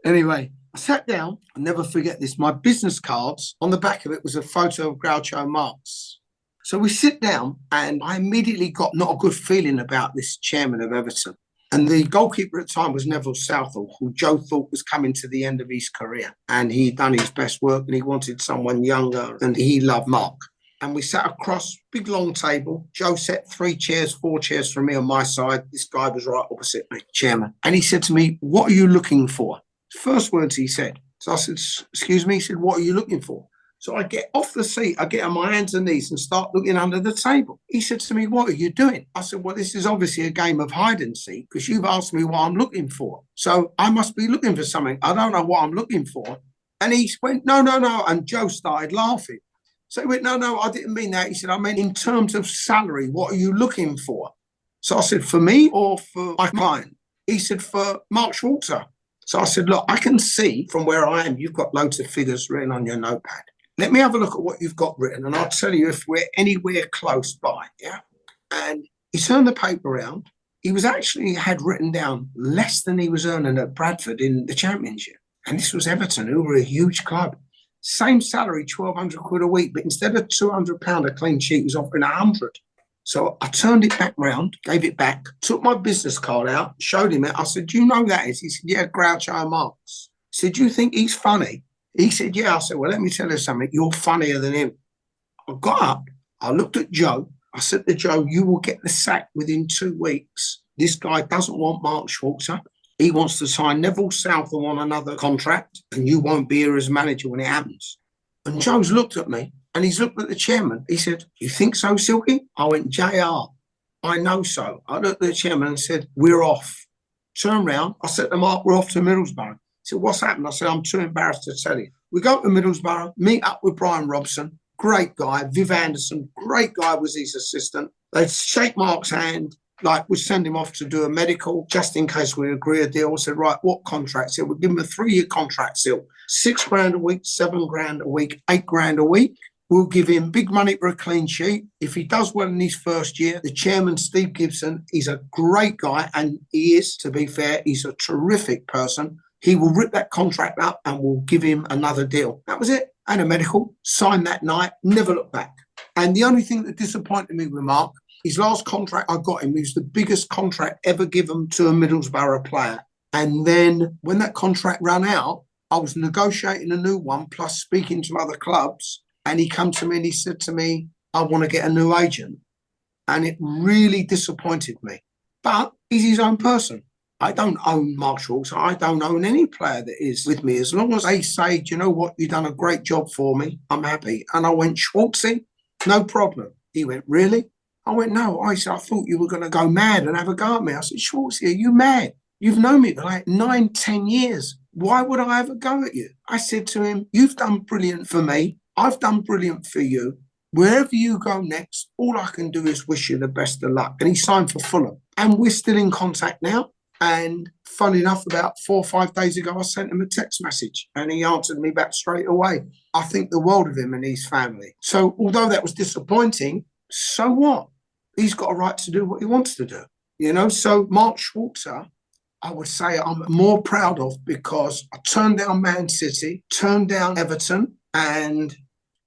Anyway, I sat down. I'll never forget this. My business cards, on the back of it was a photo of Groucho Marx. So we sit down and I immediately got not a good feeling about this chairman of Everton. And the goalkeeper at the time was Neville Southall, who Joe thought was coming to the end of his career. And he'd done his best work and he wanted someone younger and he loved Mark. and we sat across, big long table. Joe set 3 chairs, 4 chairs from me on my side. This guy was right opposite me, chairman. And he said to me, "What are you looking for?" First words he said. So I said, "Excuse me?" He said, "What are you looking for?" So I get off the seat, I get on my hands and knees and start looking under the table. He said to me, "What are you doing?" I said, "Well, this is obviously a game of hide and seek because you've asked me what I'm looking for. So I must be looking for something. I don't know what I'm looking for." And he went, "No, no, no." And Joe started laughing. So he went, "No, no, I didn't mean that." He said, "I meant in terms of salary, what are you looking for?" So I said, "For me or for my client?" He said, "For Mark Schwarzer." So I said, "Look, I can see from where I am, you've got loads of figures written on your notepad. Let me have a look at what you've got written, and I'll tell you if we're anywhere close by." Yeah. And he turned the paper around. He was actually had written down less than he was earning at Bradford in the Championship. And this was Everton, who were a huge club. Same salary, 1,200 quid a week, but instead of £200 a clean sheet, he was offering 100. So I turned it back round, gave it back, took my business card out, showed him it. I said, "Do you know who that is?" He said, "Yeah, Groucho Marx." I said, "Do you think he's funny?" He said, "Yeah." I said, "Well, let me tell you something. You're funnier than him." I got up. I looked at Joe. I said to Joe, "You will get the sack within 2 weeks. This guy doesn't want Mark Schwarzer. He wants to sign Neville Southall on another contract, and you won't be here as manager when it happens." And Joe's looked at me, and he's looked at the chairman. He said, "You think so, Silky?" I went, "JR, I know so." I looked at the chairman and said, "We're off." Turned round. I said to Mark, "We're off to Middlesbrough." He said, "What's happened?" I said, "I'm too embarrassed to tell you." We go to Middlesbrough, meet up with Brian Robson, great guy. Viv Anderson, great guy, was his assistant. They shake Mark's hand, like we send him off to do a medical just in case we agree a deal. I said, "Right, what contract?" So we'll give him a 3-year contract still. 6 grand a week, 7 grand a week, 8 grand a week. We'll give him big money for a clean sheet. If he does well in his first year, the chairman, Steve Gibson, he's a great guy, and he is, to be fair, he's a terrific person. He will rip that contract up and we'll give him another deal. That was it. And a medical, signed that night, never looked back. And the only thing that disappointed me with Mark, his last contract I got him, he was the biggest contract ever given to a Middlesbrough player. And then when that contract ran out, I was negotiating a new one, plus speaking to other clubs. And he came to me and he said to me, "I want to get a new agent." And it really disappointed me. But he's his own person. I don't own Mark Schwarzer. I don't own any player that is with me. As long as they say, "Do you know what? You've done a great job for me," I'm happy. And I went, "Schwartzy, no problem." He went, "Really?" I went, "No." I said, "I thought you were going to go mad and have a go at me." I said, "Schwartzy, are you mad? You've known me for like 9, 10 years. Why would I have a go at you?" I said to him, "You've done brilliant for me. I've done brilliant for you. Wherever you go next, all I can do is wish you the best of luck." And he signed for Fulham. And we're still in contact now. And funny enough, about 4 or 5 days ago, I sent him a text message and he answered me back straight away. I think the world of him and his family. So although that was disappointing, so what? He's got a right to do what he wants to do. You know, so Mark Schwarzer, I would say I'm more proud of, because I turned down Man City, turned down Everton, and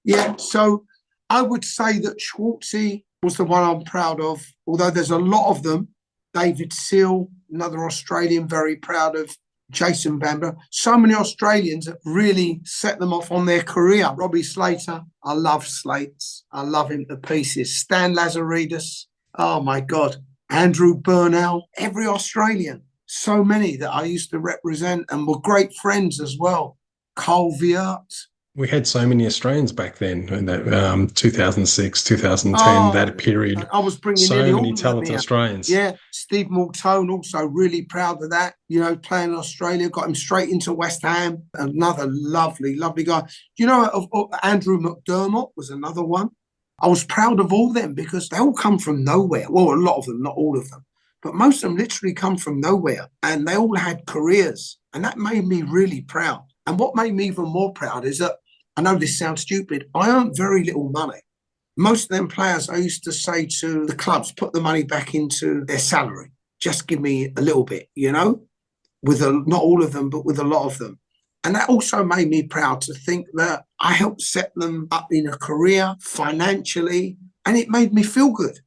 yeah, so I would say that Schwartzy was the one I'm proud of, although there's a lot of them. David Seal, another Australian, very proud of. Jason Bamber. So many Australians that really set them off on their career. Robbie Slater, I love Slates. I love him to pieces. Stan Lazaridis, oh my God. Andrew Burnell, every Australian. So many that I used to represent and were great friends as well. Carl Viert. We had so many Australians back then in that 2006, 2010, that period. I was bringing so in many talented Australians. Yeah, Steve Multone, also really proud of that. You know, playing in Australia, got him straight into West Ham. Another lovely, lovely guy. You know, Andrew McDermott was another one. I was proud of all them because they all come from nowhere. Well, a lot of them, not all of them. But most of them literally come from nowhere. And they all had careers. And that made me really proud. And what made me even more proud is that, I know this sounds stupid, I earned very little money. Most of them players, I used to say to the clubs, put the money back into their salary. Just give me a little bit, you know, not all of them, but with a lot of them. And that also made me proud to think that I helped set them up in a career financially, and it made me feel good.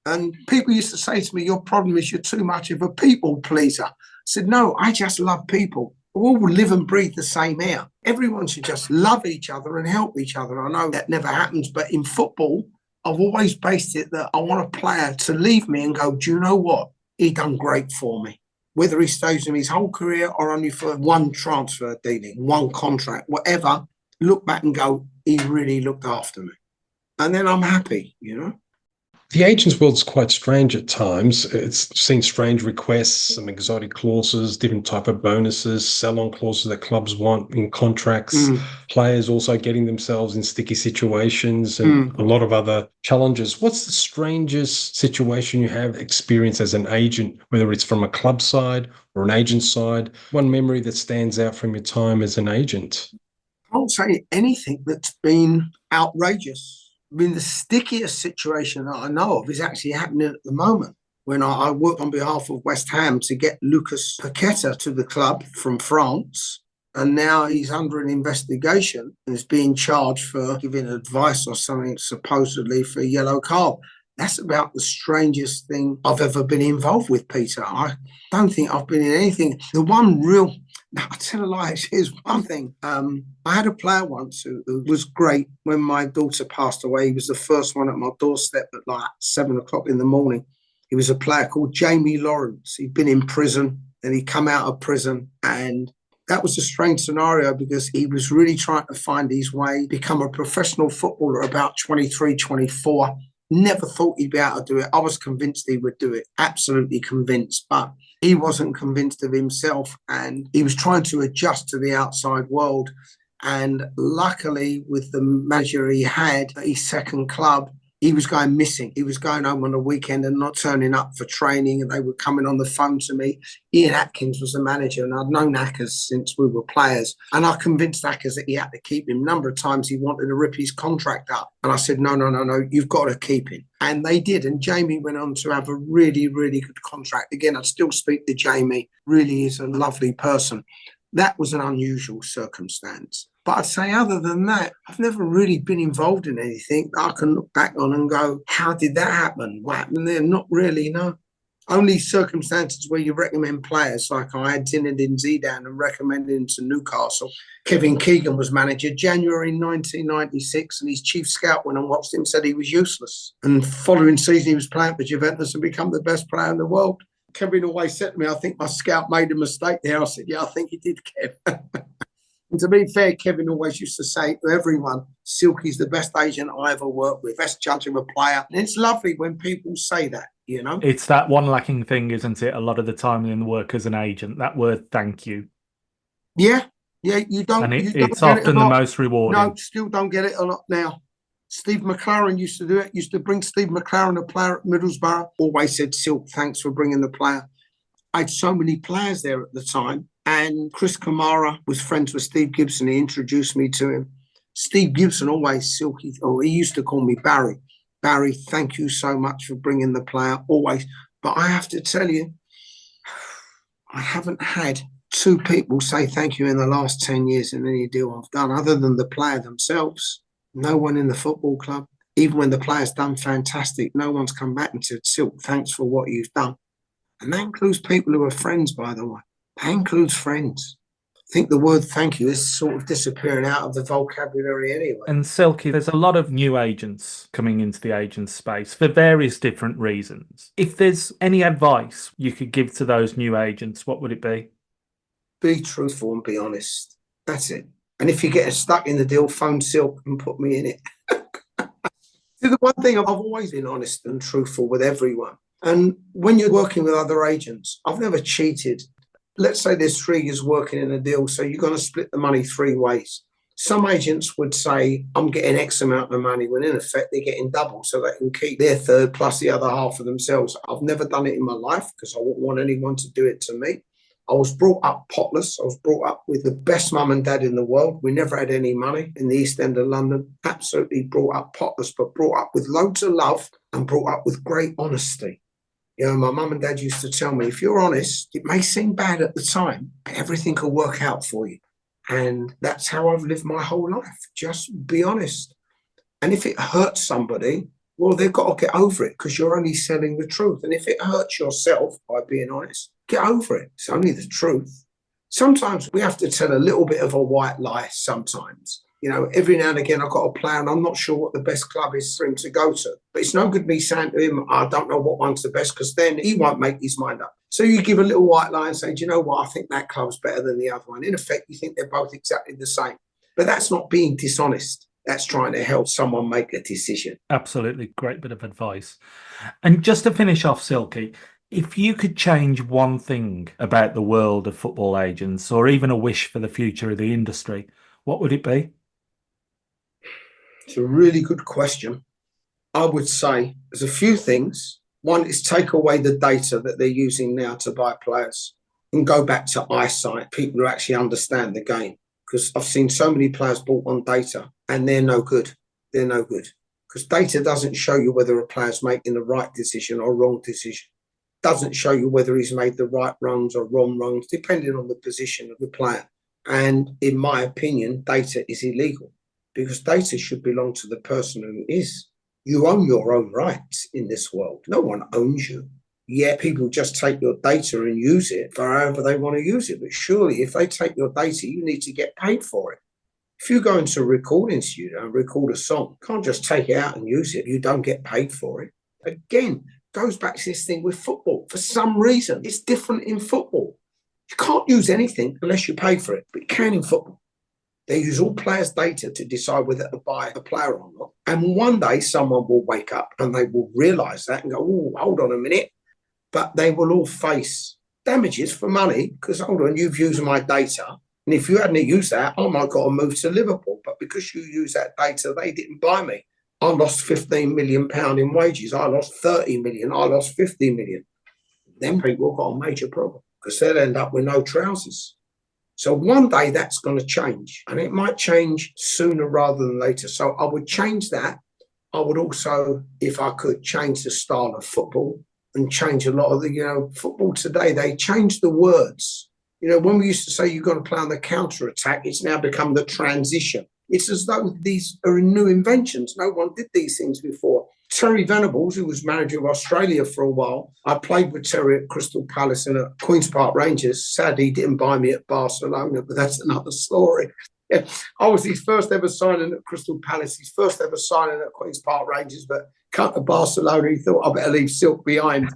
And people used to say to me, your problem is you're too much of a people pleaser. I said, no, I just love people. all live and breathe the same air. Everyone should just love each other and help each other. I know that never happens, but in football, I've always based it that I want a player to leave me and go, do you know what? He done great for me. Whether he stays in his whole career or only for one transfer dealing, one contract, whatever, look back and go, he really looked after me. And then I'm happy, you know. The agents world's quite strange at times. It's seen strange requests, some exotic clauses, different type of bonuses, sell-on clauses that clubs want in contracts, players also getting themselves in sticky situations and a lot of other challenges. What's the strangest situation you have experienced as an agent, whether it's from a club side or an agent side? One memory that stands out from your time as an agent? I won't say anything that's been outrageous. I mean, the stickiest situation that I know of is actually happening at the moment when I worked on behalf of West Ham to get Lucas Paqueta to the club from France. And now he's under an investigation and is being charged for giving advice or something, supposedly for a yellow card. That's about the strangest thing I've ever been involved with, Peter. I don't think I've been in anything. The one real... Now, I tell a lie, here's one thing. I had a player once who was great when my daughter passed away. He was the first one at my doorstep at like 7 o'clock in the morning. He was a player called Jamie Lawrence. He'd been in prison, then he come out of prison. And that was a strange scenario because he was really trying to find his way, become a professional footballer about 23, 24. Never thought he'd be able to do it. I was convinced he would do it, absolutely convinced. But he wasn't convinced of himself and he was trying to adjust to the outside world. And luckily, with the manager he had at his second club, he was going missing. He was going home on the weekend and not turning up for training, and they were coming on the phone to me. Ian Atkins was the manager, and I'd known Ackers since we were players. And I convinced Ackers that he had to keep him. A number of times he wanted to rip his contract up. And I said, no, you've got to keep him. And they did. And Jamie went on to have a really, really good contract. Again, I still speak to Jamie. Really is a lovely person. That was an unusual circumstance. But I'd say other than that, I've never really been involved in anything that I can look back on and go, how did that happen? What happened there? Not really, no. Only circumstances where you recommend players, like I had Zinedine Zidane and recommended him to Newcastle. Kevin Keegan was manager January 1996, and his chief scout went and watched him, said he was useless. And following season, he was playing for Juventus and become the best player in the world. Kevin always said to me, I think my scout made a mistake there. I said, yeah, I think he did, Kev. And to be fair, Kevin always used to say to everyone, Silky's the best agent I ever worked with, best judge of a player. And it's lovely when people say that, you know. It's that one lacking thing, isn't it? A lot of the time in the work as an agent, that word thank you. Yeah, you don't. And you don't it's often the most rewarding. No, still don't get it a lot now. Steve McLaren used to do it, used to bring Steve McLaren, a player at Middlesbrough, always said, Silk, thanks for bringing the player. I had so many players there at the time. And Chris Kamara was friends with Steve Gibson. He introduced me to him. Steve Gibson always, Silky, or he used to call me Barry. Barry, thank you so much for bringing the player, always. But I have to tell you, I haven't had two people say thank you in the last 10 years in any deal I've done, other than the player themselves. No one in the football club. Even when the player's done fantastic, no one's come back and said, Silk, thanks for what you've done. And that includes people who are friends, by the way. That includes friends. I think the word thank you is sort of disappearing out of the vocabulary anyway. And Silky, there's a lot of new agents coming into the agent space for various different reasons. If there's any advice you could give to those new agents, what would it be? Be truthful and be honest. That's it. And if you get stuck in the deal, phone Silk and put me in it. See, the one thing, I've always been honest and truthful with everyone. And when you're working with other agents, I've never cheated. Let's say there's 3 years working in a deal, so you're going to split the money 3 ways. Some agents would say, I'm getting X amount of money, when in effect they're getting double, so they can keep their third plus the other half for themselves. I've never done it in my life because I wouldn't want anyone to do it to me. I was brought up potless. I was brought up with the best mum and dad in the world. We never had any money in the East End of London. Absolutely brought up potless, but brought up with loads of love and brought up with great honesty. You know, my mum and dad used to tell me, if you're honest, it may seem bad at the time, but everything will work out for you. And that's how I've lived my whole life. Just be honest. And if it hurts somebody, well, they've got to get over it because you're only selling the truth. And if it hurts yourself by being honest, get over it. It's only the truth. Sometimes we have to tell a little bit of a white lie sometimes. Every now and again, I've got a player and I'm not sure what the best club is for him to go to. But it's no good me saying to him, I don't know what one's the best, because then he won't make his mind up. So you give a little white lie and say, do you know what? I think that club's better than the other one. In effect, you think they're both exactly the same. But that's not being dishonest. That's trying to help someone make a decision. Absolutely. Great bit of advice. And just to finish off, Silky, if you could change one thing about the world of football agents, or even a wish for the future of the industry, what would it be? It's a really good question. I would say there's a few things. One is take away the data that they're using now to buy players and go back to eyesight, people who actually understand the game. Because I've seen so many players bought on data and they're no good. They're no good. Because data doesn't show you whether a player's making the right decision or wrong decision. Doesn't show you whether he's made the right runs or wrong runs, depending on the position of the player. And in my opinion, data is illegal, because data should belong to the person who it is. You own your own rights in this world. No one owns you. Yet people just take your data and use it for however they want to use it. But surely if they take your data, you need to get paid for it. If you go into a recording studio and record a song, you can't just take it out and use it. You don't get paid for it. Again, goes back to this thing with football. For some reason, it's different in football. You can't use anything unless you pay for it, but you can in football. They use all players' data to decide whether to buy a player or not. And one day someone will wake up and they will realise that and go, oh, hold on a minute. But they will all face damages for money because, hold on, you've used my data. And if you hadn't used that, I might got to move to Liverpool. But because you used that data, they didn't buy me. I lost £15 million in wages. I lost 30 million. I lost 50 million. Then people have got a major problem because they'll end up with no trousers. So one day that's going to change, and it might change sooner rather than later. So I would change that. I would also, if I could, change the style of football and change a lot of the, football today, they changed the words. When we used to say you've got to play on the counter-attack, it's now become the transition. It's as though these are new inventions. No one did these things before. Terry Venables, who was manager of Australia for a while, I played with Terry at Crystal Palace and at Queen's Park Rangers. Sadly, he didn't buy me at Barcelona, but that's another story. Yeah, I was his first ever signing at Crystal Palace, his first ever signing at Queen's Park Rangers, but cut to Barcelona, he thought, I better leave Silk behind,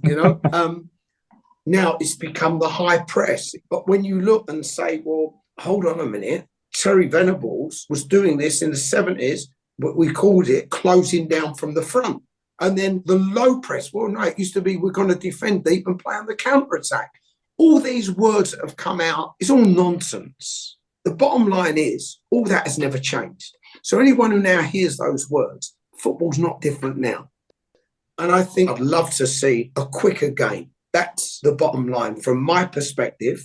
Now it's become the high press. But when you look and say, well, hold on a minute, Terry Venables was doing this in the 70s, but we called it closing down from the front. And then the low press, well, no, it used to be we're going to defend deep and play on the counter-attack. All these words that have come out, it's all nonsense. The bottom line is, all that has never changed. So anyone who now hears those words, football's not different now. And I think I'd love to see a quicker game. That's the bottom line. From my perspective,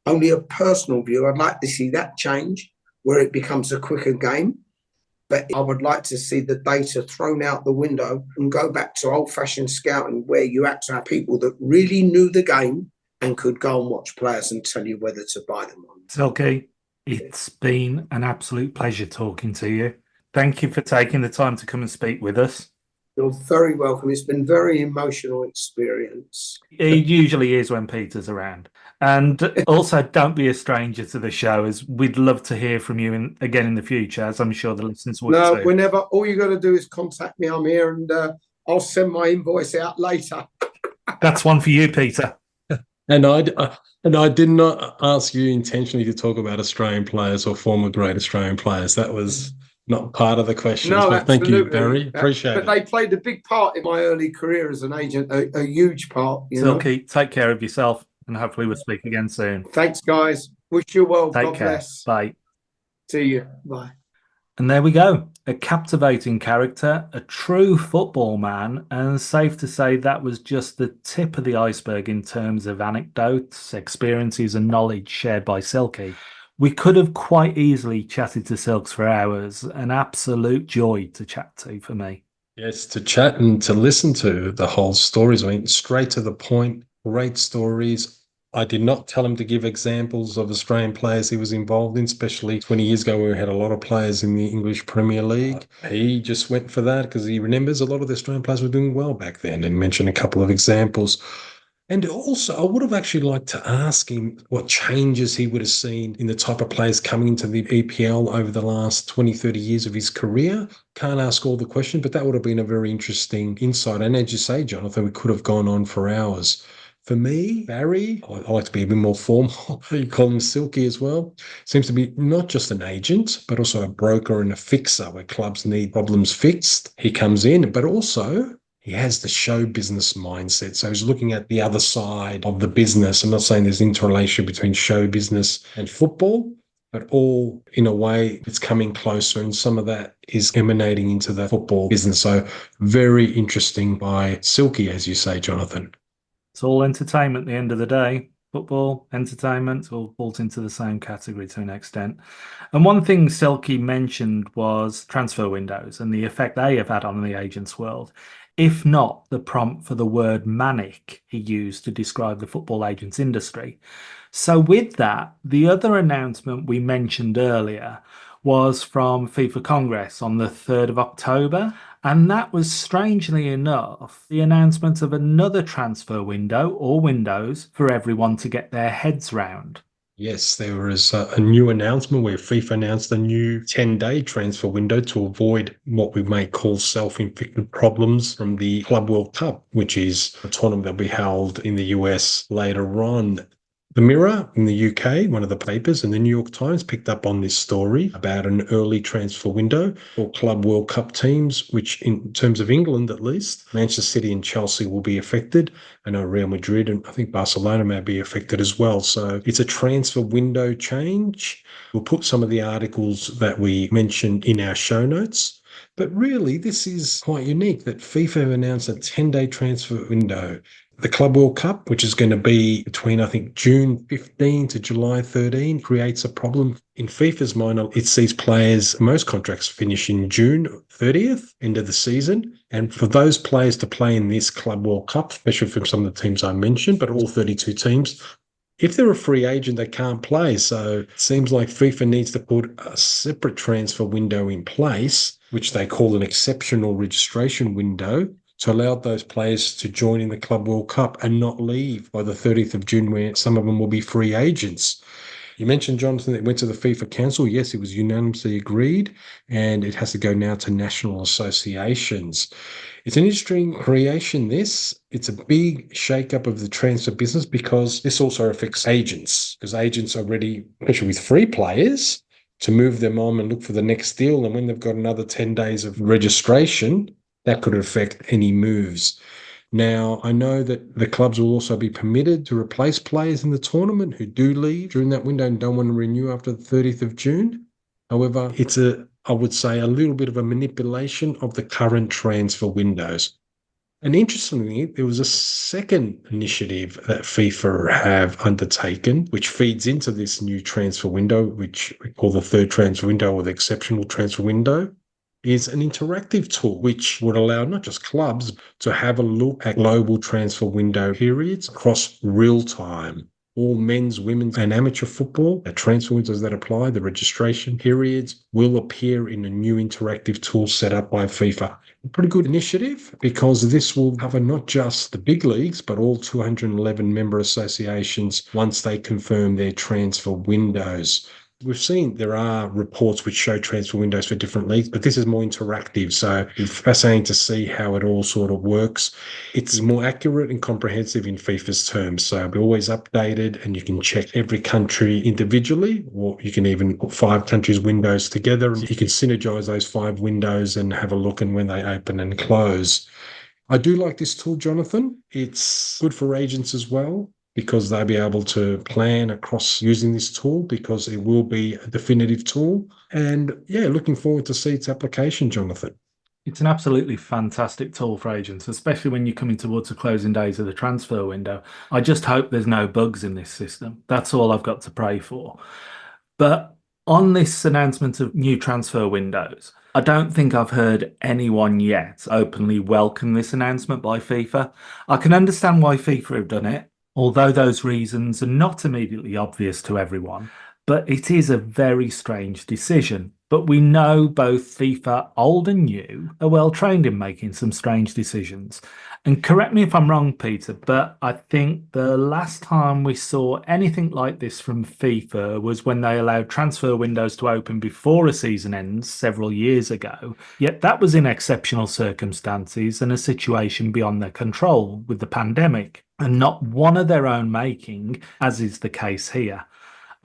only a personal view, I'd like to see that change where it becomes a quicker game. But I would like to see the data thrown out the window and go back to old-fashioned scouting where you had to have people that really knew the game and could go and watch players and tell you whether to buy them or not. Silky, it's been an absolute pleasure talking to you. Thank you for taking the time to come and speak with us. You're very welcome. It's been a very emotional experience. It usually is when Peter's around. And also, don't be a stranger to the show, as we'd love to hear from you again in the future, as I'm sure the listeners would too. Whenever. All you got to do is contact me. I'm here, and I'll send my invoice out later. That's one for you, Peter. And I did not ask you intentionally to talk about Australian players or former great Australian players. That was not part of the question. No, but thank you, Barry. Appreciate it. But they played a big part in my early career as an agent, a huge part. Silky, take care of yourself, and hopefully we'll speak again soon. Thanks, guys. Wish you well. Take God care. bless. Bye. See you. Bye. And there we go. A captivating character, a true football man, and safe to say that was just the tip of the iceberg in terms of anecdotes, experiences, and knowledge shared by Silky. We could have quite easily chatted to Silks for hours. An absolute joy to chat to for me. Yes, to chat and to listen to the whole stories. I mean, straight to the point, great stories. I did not tell him to give examples of Australian players he was involved in, especially 20 years ago where we had a lot of players in the English Premier League. He just went for that because he remembers a lot of the Australian players were doing well back then and mentioned a couple of examples. And also, I would have actually liked to ask him what changes he would have seen in the type of players coming into the EPL over the last 20, 30 years of his career. Can't ask all the questions, but that would have been a very interesting insight. And as you say, Jonathan, we could have gone on for hours. For me, Barry, I like to be a bit more formal. You call him Silky as well. Seems to be not just an agent, but also a broker and a fixer where clubs need problems fixed. He comes in, but also he has the show business mindset. So he's looking at the other side of the business. I'm not saying there's interrelation between show business and football, but all in a way it's coming closer. And some of that is emanating into the football business. So very interesting by Silky, as you say, Jonathan. It's all entertainment at the end of the day. Football, entertainment, all falls into the same category to an extent. And one thing Silky mentioned was transfer windows and the effect they have had on the agents' world. If not the prompt for the word manic he used to describe the football agents industry. So with that, the other announcement we mentioned earlier was from FIFA Congress on the 3rd of October. And that was, strangely enough, the announcement of another transfer window or windows for everyone to get their heads round. Yes, there was a new announcement where FIFA announced a new 10-day transfer window to avoid what we may call self-inflicted problems from the Club World Cup, which is a tournament that will be held in the US later on. The Mirror in the UK, one of the papers, and the New York Times picked up on this story about an early transfer window for Club World Cup teams, which in terms of England at least, Manchester City and Chelsea will be affected. I know Real Madrid and I think Barcelona may be affected as well. So it's a transfer window change. We'll put some of the articles that we mentioned in our show notes. But really, this is quite unique that FIFA have announced a 10-day transfer window. The Club World Cup, which is going to be between, I think, June 15 to July 13, creates a problem. In FIFA's mind, it sees players, most contracts finish in June 30th, end of the season. And for those players to play in this Club World Cup, especially from some of the teams I mentioned, but all 32 teams, if they're a free agent, they can't play. So it seems like FIFA needs to put a separate transfer window in place, which they call an exceptional registration window, to allow those players to join in the Club World Cup and not leave by the 30th of June, where some of them will be free agents. You mentioned, Jonathan, that it went to the FIFA Council. Yes, it was unanimously agreed, and it has to go now to national associations. It's an interesting creation, this. It's a big shake-up of the transfer business because this also affects agents, because agents are ready, especially with free players, to move them on and look for the next deal. And when they've got another 10 days of registration, that could affect any moves. Now, I know that the clubs will also be permitted to replace players in the tournament who do leave during that window and don't want to renew after the 30th of June. However, it's I would say, a little bit of a manipulation of the current transfer windows. And interestingly, there was a second initiative that FIFA have undertaken, which feeds into this new transfer window, which we call the third transfer window or the exceptional transfer window, is an interactive tool which would allow not just clubs to have a look at global transfer window periods across real time. All men's, women's and amateur football, the transfer windows that apply, the registration periods will appear in a new interactive tool set up by FIFA. A pretty good initiative because this will cover not just the big leagues, but all 211 member associations once they confirm their transfer windows. We've seen there are reports which show transfer windows for different leagues, but this is more interactive. So it's fascinating to see how it all sort of works. It's more accurate and comprehensive in FIFA's terms. So it'll be always updated and you can check every country individually, or you can even put 5 countries' windows together. You can synergize those 5 windows and have a look and when they open and close. I do like this tool, Jonathan. It's good for agents as well, because they'll be able to plan across using this tool because it will be a definitive tool. And yeah, looking forward to see its application, Jonathan. It's an absolutely fantastic tool for agents, especially when you're coming towards the closing days of the transfer window. I just hope there's no bugs in this system. That's all I've got to pray for. But on this announcement of new transfer windows, I don't think I've heard anyone yet openly welcome this announcement by FIFA. I can understand why FIFA have done it, although those reasons are not immediately obvious to everyone. But it is a very strange decision. But we know both FIFA, old and new, are well trained in making some strange decisions. And correct me if I'm wrong, Peter, but I think the last time we saw anything like this from FIFA was when they allowed transfer windows to open before a season ends several years ago. Yet that was in exceptional circumstances and a situation beyond their control with the pandemic, and not one of their own making, as is the case here.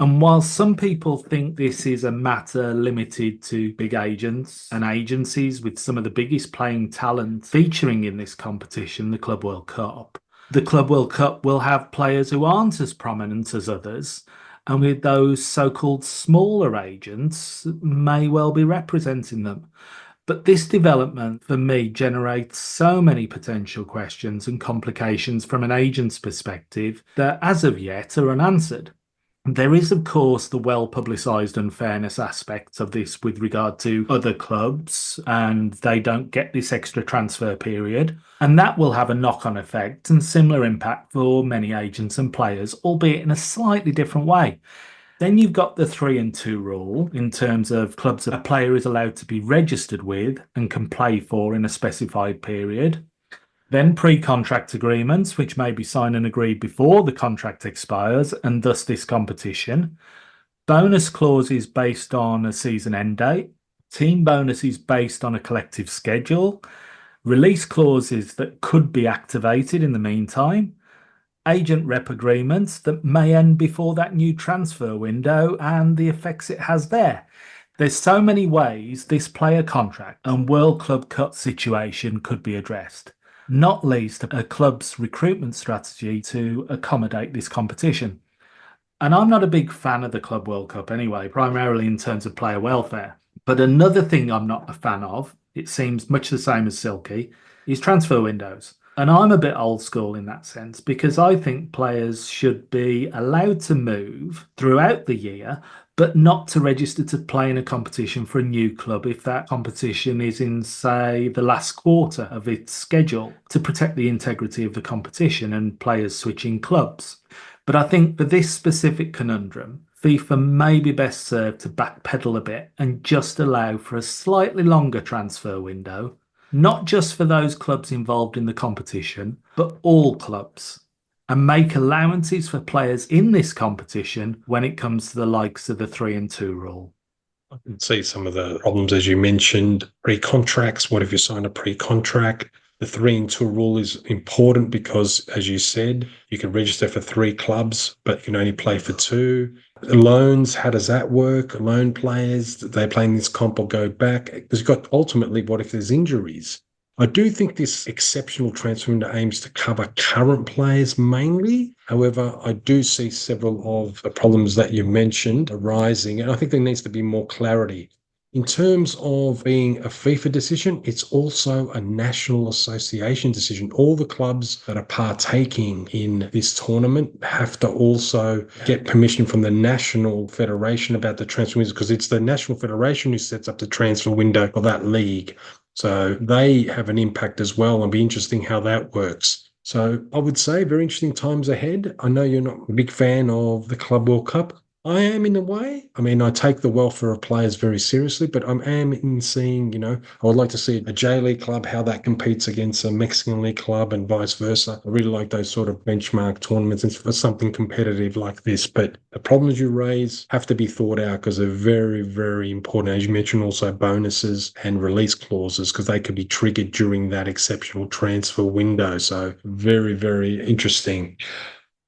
And while some people think this is a matter limited to big agents and agencies with some of the biggest playing talent featuring in this competition, the Club World Cup, the Club World Cup will have players who aren't as prominent as others, and with those so-called smaller agents may well be representing them. But this development for me generates so many potential questions and complications from an agent's perspective that as of yet are unanswered. There is, of course, the well-publicised unfairness aspect of this with regard to other clubs, and they don't get this extra transfer period. And that will have a knock-on effect and similar impact for many agents and players, albeit in a slightly different way. Then you've got the 3 and 2 rule in terms of clubs a player is allowed to be registered with and can play for in a specified period. Then pre-contract agreements, which may be signed and agreed before the contract expires, and thus this competition. Bonus clauses based on a season end date. Team bonuses based on a collective schedule. Release clauses that could be activated in the meantime. Agent rep agreements that may end before that new transfer window and the effects it has there. There's so many ways this player contract and World Club Cup situation could be addressed, not least a club's recruitment strategy to accommodate this competition. And I'm not a big fan of the Club World Cup anyway, primarily in terms of player welfare. But another thing I'm not a fan of, it seems much the same as Silky, is transfer windows. And I'm a bit old school in that sense because I think players should be allowed to move throughout the year, but not to register to play in a competition for a new club if that competition is in, say, the last quarter of its schedule to protect the integrity of the competition and players switching clubs. But I think for this specific conundrum, FIFA may be best served to backpedal a bit and just allow for a slightly longer transfer window, not just for those clubs involved in the competition, but all clubs, and make allowances for players in this competition when it comes to the likes of the 3 and 2 rule. I can see some of the problems, as you mentioned, pre-contracts. What if you sign a pre-contract? The 3 and 2 rule is important because, as you said, you can register for 3 clubs, but you can only play for 2. Loans, how does that work? Loan players, they play in this comp or go back? Because you've got ultimately, what if there's injuries? I do think this exceptional transfer window aims to cover current players mainly. However, I do see several of the problems that you mentioned arising, and I think there needs to be more clarity. In terms of being a FIFA decision, it's also a national association decision. All the clubs that are partaking in this tournament have to also get permission from the national federation about the transfer windows, because it's the national federation who sets up the transfer window for that league. So they have an impact as well, and it'll be interesting how that works. So I would say very interesting times ahead. I know you're not a big fan of the Club World Cup. I am in a way. I mean, I take the welfare of players very seriously, but I am in seeing, I would like to see a J-League club, how that competes against a Mexican League club and vice versa. I really like those sort of benchmark tournaments and for something competitive like this. But the problems you raise have to be thought out because they're very, very important. As you mentioned, also bonuses and release clauses because they could be triggered during that exceptional transfer window. So very, very interesting.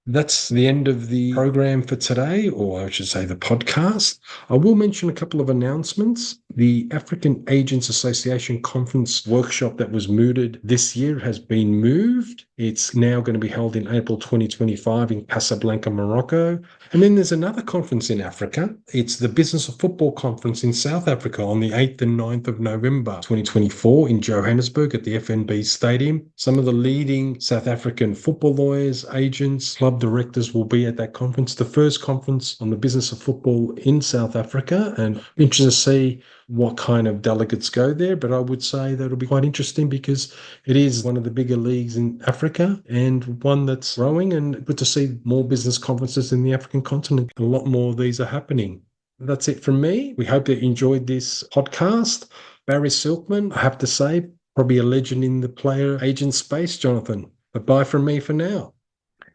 That's the end of the program for today, or I should say the podcast. I will mention a couple of announcements. The African Agents Association Conference workshop that was mooted this year has been moved. It's now going to be held in April 2025 in Casablanca, Morocco. And then there's another conference in Africa. It's the Business of Football Conference in South Africa on the 8th and 9th of November 2024 in Johannesburg at the FNB Stadium. Some of the leading South African football lawyers, agents, club directors will be at that conference, the first conference on the business of football in South Africa, and interested to see what kind of delegates go there. But I would say that it'll be quite interesting because it is one of the bigger leagues in Africa and one that's growing, and good to see more business conferences in the African continent. A lot more of these are happening. That's it from me. We hope that you enjoyed this podcast. Barry Silkman, I have to say, probably a legend in the player agent space, Jonathan. But bye from me for now.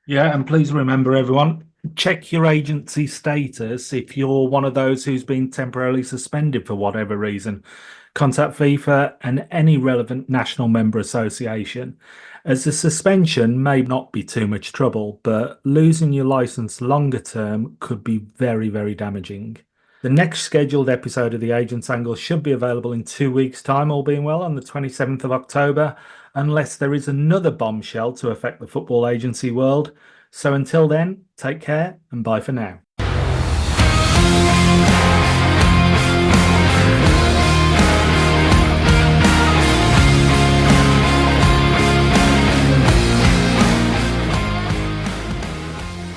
Yeah, and please remember, everyone, check your agency status if you're one of those who's been temporarily suspended for whatever reason. Contact FIFA and any relevant national member association, as the suspension may not be too much trouble, but losing your license longer term could be very, very damaging. The next scheduled episode of The Agent's Angle should be available in 2 weeks' time, all being well, on the 27th of October, unless there is another bombshell to affect the football agency world. So until then, take care and bye for now.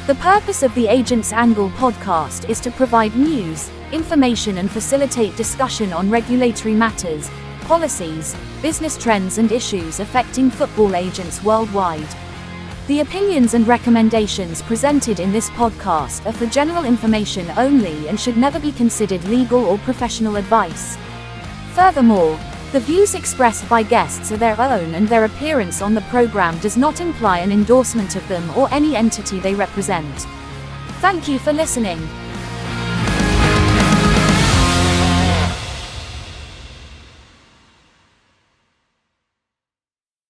The purpose of the Agent's Angle podcast is to provide news, information and facilitate discussion on regulatory matters, policies, business trends and issues affecting football agents worldwide. The opinions and recommendations presented in this podcast are for general information only and should never be considered legal or professional advice. Furthermore, the views expressed by guests are their own and their appearance on the program does not imply an endorsement of them or any entity they represent. Thank you for listening.